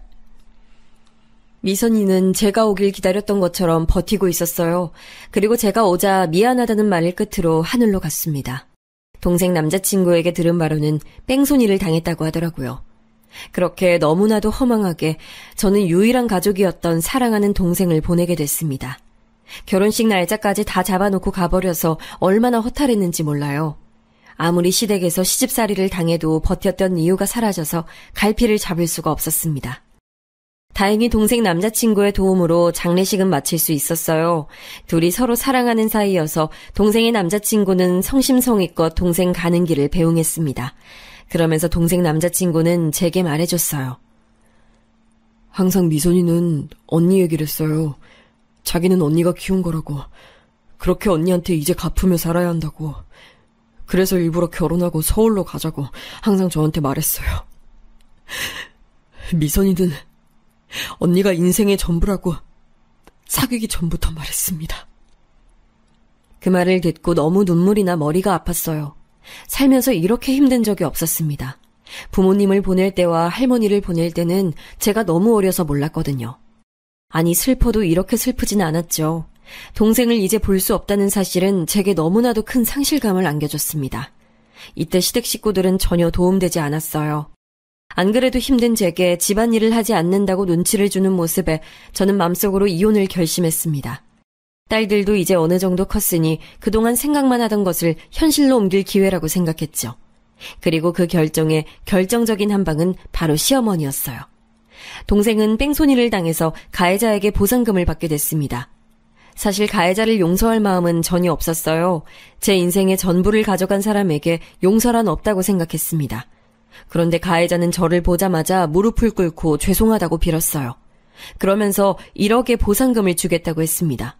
미선이는 제가 오길 기다렸던 것처럼 버티고 있었어요. 그리고 제가 오자 미안하다는 말을 끝으로 하늘로 갔습니다. 동생 남자친구에게 들은 바로는 뺑소니를 당했다고 하더라고요. 그렇게 너무나도 허망하게 저는 유일한 가족이었던 사랑하는 동생을 보내게 됐습니다. 결혼식 날짜까지 다 잡아놓고 가버려서 얼마나 허탈했는지 몰라요. 아무리 시댁에서 시집살이를 당해도 버텼던 이유가 사라져서 갈피를 잡을 수가 없었습니다. 다행히 동생 남자친구의 도움으로 장례식은 마칠 수 있었어요. 둘이 서로 사랑하는 사이여서 동생의 남자친구는 성심성의껏 동생 가는 길을 배웅했습니다. 그러면서 동생 남자친구는 제게 말해줬어요. 항상 미선이는 언니 얘기를 했어요. 자기는 언니가 키운 거라고. 그렇게 언니한테 이제 갚으며 살아야 한다고. 그래서 일부러 결혼하고 서울로 가자고 항상 저한테 말했어요. 미선이는 언니가 인생의 전부라고 사귀기 전부터 말했습니다. 그 말을 듣고 너무 눈물이 나 머리가 아팠어요. 살면서 이렇게 힘든 적이 없었습니다. 부모님을 보낼 때와 할머니를 보낼 때는 제가 너무 어려서 몰랐거든요. 아니, 슬퍼도 이렇게 슬프진 않았죠. 동생을 이제 볼 수 없다는 사실은 제게 너무나도 큰 상실감을 안겨줬습니다. 이때 시댁 식구들은 전혀 도움되지 않았어요. 안 그래도 힘든 제게 집안일을 하지 않는다고 눈치를 주는 모습에 저는 맘속으로 이혼을 결심했습니다. 딸들도 이제 어느 정도 컸으니 그동안 생각만 하던 것을 현실로 옮길 기회라고 생각했죠. 그리고 그 결정의 결정적인 한 방은 바로 시어머니였어요. 동생은 뺑소니를 당해서 가해자에게 보상금을 받게 됐습니다. 사실 가해자를 용서할 마음은 전혀 없었어요. 제 인생의 전부를 가져간 사람에게 용서란 없다고 생각했습니다. 그런데 가해자는 저를 보자마자 무릎을 꿇고 죄송하다고 빌었어요. 그러면서 1억의 보상금을 주겠다고 했습니다.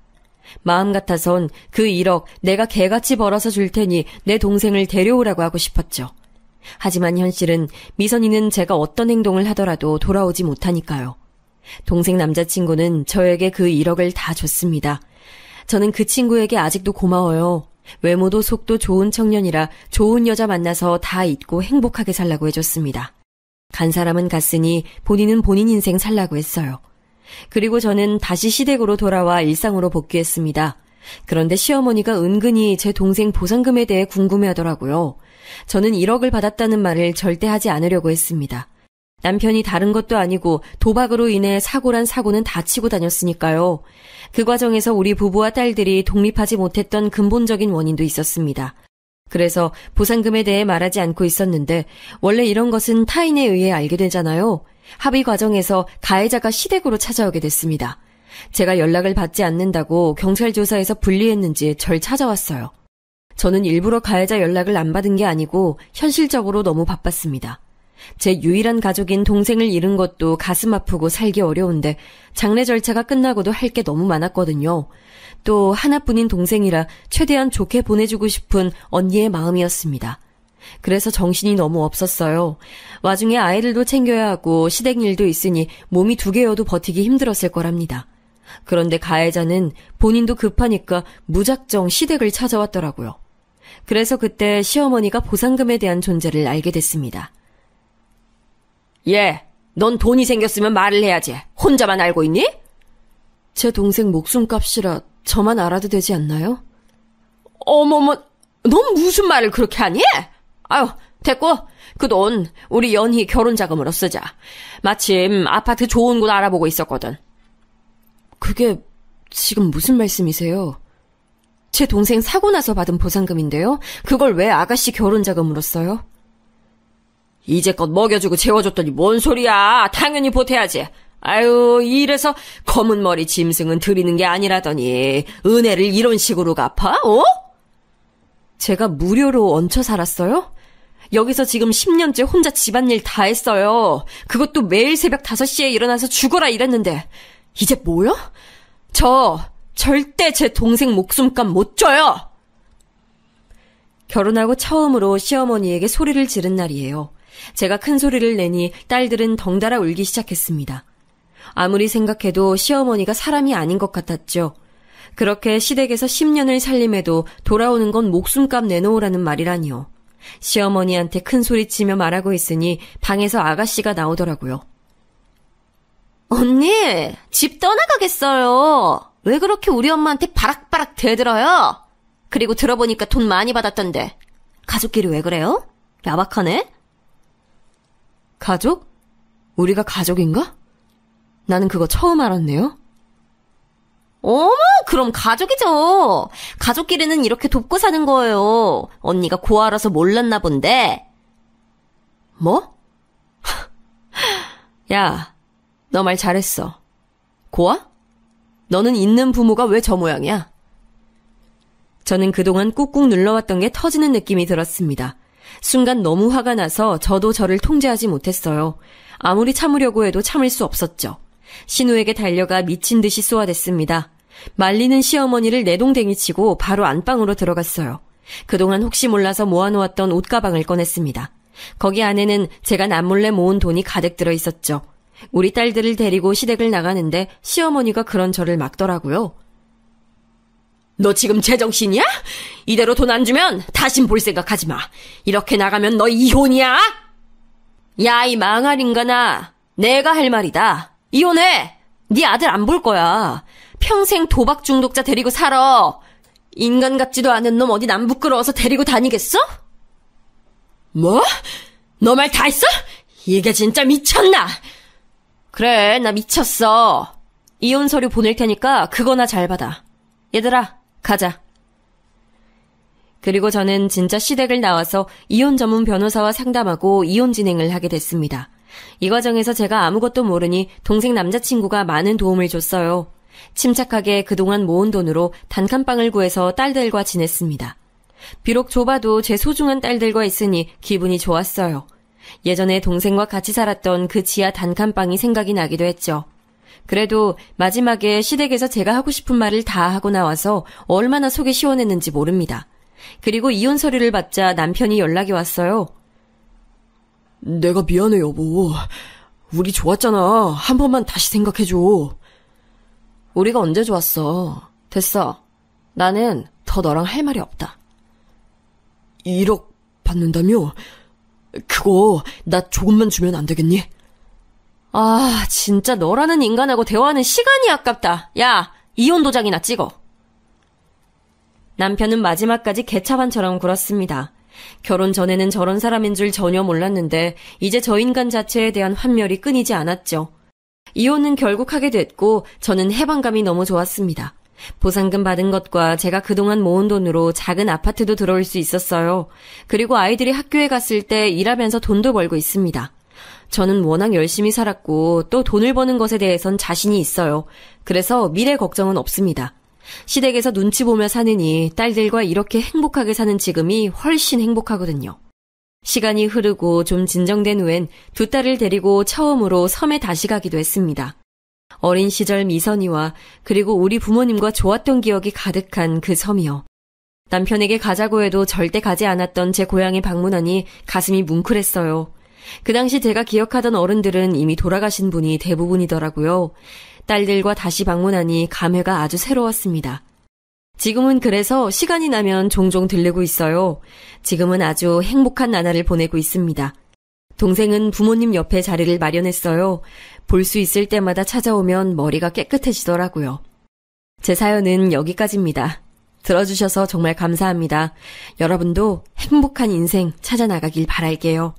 마음 같아선 그 1억 내가 개같이 벌어서 줄 테니 내 동생을 데려오라고 하고 싶었죠. 하지만 현실은 미선이는 제가 어떤 행동을 하더라도 돌아오지 못하니까요. 동생 남자친구는 저에게 그 1억을 다 줬습니다. 저는 그 친구에게 아직도 고마워요. 외모도 속도 좋은 청년이라 좋은 여자 만나서 다 잊고 행복하게 살라고 해줬습니다. 간 사람은 갔으니 본인은 본인 인생 살라고 했어요. 그리고 저는 다시 시댁으로 돌아와 일상으로 복귀했습니다. 그런데 시어머니가 은근히 제 동생 보상금에 대해 궁금해하더라고요. 저는 1억을 받았다는 말을 절대 하지 않으려고 했습니다. 남편이 다른 것도 아니고 도박으로 인해 사고란 사고는 다 치고 다녔으니까요. 그 과정에서 우리 부부와 딸들이 독립하지 못했던 근본적인 원인도 있었습니다. 그래서 보상금에 대해 말하지 않고 있었는데 원래 이런 것은 타인에 의해 알게 되잖아요. 합의 과정에서 가해자가 시댁으로 찾아오게 됐습니다. 제가 연락을 받지 않는다고 경찰 조사에서 불리했는지 절 찾아왔어요. 저는 일부러 가해자 연락을 안 받은 게 아니고 현실적으로 너무 바빴습니다. 제 유일한 가족인 동생을 잃은 것도 가슴 아프고 살기 어려운데 장례 절차가 끝나고도 할 게 너무 많았거든요. 또 하나뿐인 동생이라 최대한 좋게 보내주고 싶은 언니의 마음이었습니다. 그래서 정신이 너무 없었어요. 와중에 아이들도 챙겨야 하고 시댁 일도 있으니 몸이 2개여도 버티기 힘들었을 거랍니다. 그런데 가해자는 본인도 급하니까 무작정 시댁을 찾아왔더라고요. 그래서 그때 시어머니가 보상금에 대한 존재를 알게 됐습니다. 예, 넌 돈이 생겼으면 말을 해야지. 혼자만 알고 있니? 제 동생 목숨값이라 저만 알아도 되지 않나요? 어머머, 넌 무슨 말을 그렇게 하니? 아유, 됐고 그 돈 우리 연희 결혼자금으로 쓰자. 마침 아파트 좋은 곳 알아보고 있었거든. 그게 지금 무슨 말씀이세요? 제 동생 사고 나서 받은 보상금인데요. 그걸 왜 아가씨 결혼자금으로 써요? 이제껏 먹여주고 재워줬더니 뭔 소리야. 당연히 보태야지. 아유, 이래서 검은 머리 짐승은 드리는 게 아니라더니 은혜를 이런 식으로 갚아? 어? 제가 무료로 얹혀 살았어요? 여기서 지금 10년째 혼자 집안일 다 했어요. 그것도 매일 새벽 5시에 일어나서 죽어라 이랬는데 이제 뭐요? 저 절대 제 동생 목숨값 못 줘요. 결혼하고 처음으로 시어머니에게 소리를 지른 날이에요. 제가 큰 소리를 내니 딸들은 덩달아 울기 시작했습니다. 아무리 생각해도 시어머니가 사람이 아닌 것 같았죠. 그렇게 시댁에서 10년을 살림해도 돌아오는 건 목숨값 내놓으라는 말이라니요. 시어머니한테 큰 소리치며 말하고 있으니 방에서 아가씨가 나오더라고요. 언니, 집 떠나가겠어요. 왜 그렇게 우리 엄마한테 바락바락 대들어요? 그리고 들어보니까 돈 많이 받았던데. 가족끼리 왜 그래요? 야박하네? 가족? 우리가 가족인가? 나는 그거 처음 알았네요. 어머, 그럼 가족이죠. 가족끼리는 이렇게 돕고 사는 거예요. 언니가 고아라서 몰랐나 본데. 뭐? 야, 너 말 잘했어. 고아? 너는 있는 부모가 왜 저 모양이야? 저는 그동안 꾹꾹 눌러왔던 게 터지는 느낌이 들었습니다. 순간 너무 화가 나서 저도 저를 통제하지 못했어요. 아무리 참으려고 해도 참을 수 없었죠. 신우에게 달려가 미친 듯이 쏘아댔습니다. 말리는 시어머니를 내동댕이치고 바로 안방으로 들어갔어요. 그동안 혹시 몰라서 모아놓았던 옷가방을 꺼냈습니다. 거기 안에는 제가 남몰래 모은 돈이 가득 들어있었죠. 우리 딸들을 데리고 시댁을 나가는데 시어머니가 그런 저를 막더라고요. 너 지금 제정신이야? 이대로 돈 안 주면 다신 볼 생각하지 마. 이렇게 나가면 너 이혼이야? 야, 이 망할 인간아. 내가 할 말이다. 이혼해. 네 아들 안 볼 거야. 평생 도박 중독자 데리고 살아. 인간 같지도 않은 놈 어디 남 부끄러워서 데리고 다니겠어? 뭐? 너 말 다 했어? 이게 진짜 미쳤나? 그래, 나 미쳤어. 이혼 서류 보낼 테니까 그거나 잘 받아. 얘들아, 가자. 그리고 저는 진짜 시댁을 나와서 이혼 전문 변호사와 상담하고 이혼 진행을 하게 됐습니다. 이 과정에서 제가 아무것도 모르니 동생 남자친구가 많은 도움을 줬어요. 침착하게 그동안 모은 돈으로 단칸방을 구해서 딸들과 지냈습니다. 비록 좁아도 제 소중한 딸들과 있으니 기분이 좋았어요. 예전에 동생과 같이 살았던 그 지하 단칸방이 생각이 나기도 했죠. 그래도 마지막에 시댁에서 제가 하고 싶은 말을 다 하고 나와서 얼마나 속이 시원했는지 모릅니다. 그리고 이혼 서류를 받자 남편이 연락이 왔어요. 내가 미안해, 여보. 우리 좋았잖아. 한 번만 다시 생각해줘. 우리가 언제 좋았어. 됐어. 나는 더 너랑 할 말이 없다. 1억 받는다며? 그거 나 조금만 주면 안 되겠니? 아, 진짜 너라는 인간하고 대화하는 시간이 아깝다. 야, 이혼 도장이나 찍어. 남편은 마지막까지 개차반처럼 굴었습니다. 결혼 전에는 저런 사람인 줄 전혀 몰랐는데 이제 저 인간 자체에 대한 환멸이 끊이지 않았죠. 이혼은 결국 하게 됐고 저는 해방감이 너무 좋았습니다. 보상금 받은 것과 제가 그동안 모은 돈으로 작은 아파트도 들어올 수 있었어요. 그리고 아이들이 학교에 갔을 때 일하면서 돈도 벌고 있습니다. 저는 워낙 열심히 살았고 또 돈을 버는 것에 대해선 자신이 있어요. 그래서 미래 걱정은 없습니다. 시댁에서 눈치 보며 사느니 딸들과 이렇게 행복하게 사는 지금이 훨씬 행복하거든요. 시간이 흐르고 좀 진정된 후엔 두 딸을 데리고 처음으로 섬에 다시 가기도 했습니다. 어린 시절 미선이와 그리고 우리 부모님과 좋았던 기억이 가득한 그 섬이요. 남편에게 가자고 해도 절대 가지 않았던 제 고향에 방문하니 가슴이 뭉클했어요. 그 당시 제가 기억하던 어른들은 이미 돌아가신 분이 대부분이더라고요. 딸들과 다시 방문하니 감회가 아주 새로웠습니다. 지금은 그래서 시간이 나면 종종 들르고 있어요. 지금은 아주 행복한 나날을 보내고 있습니다. 동생은 부모님 옆에 자리를 마련했어요. 볼 수 있을 때마다 찾아오면 머리가 깨끗해지더라고요. 제 사연은 여기까지입니다. 들어주셔서 정말 감사합니다. 여러분도 행복한 인생 찾아나가길 바랄게요.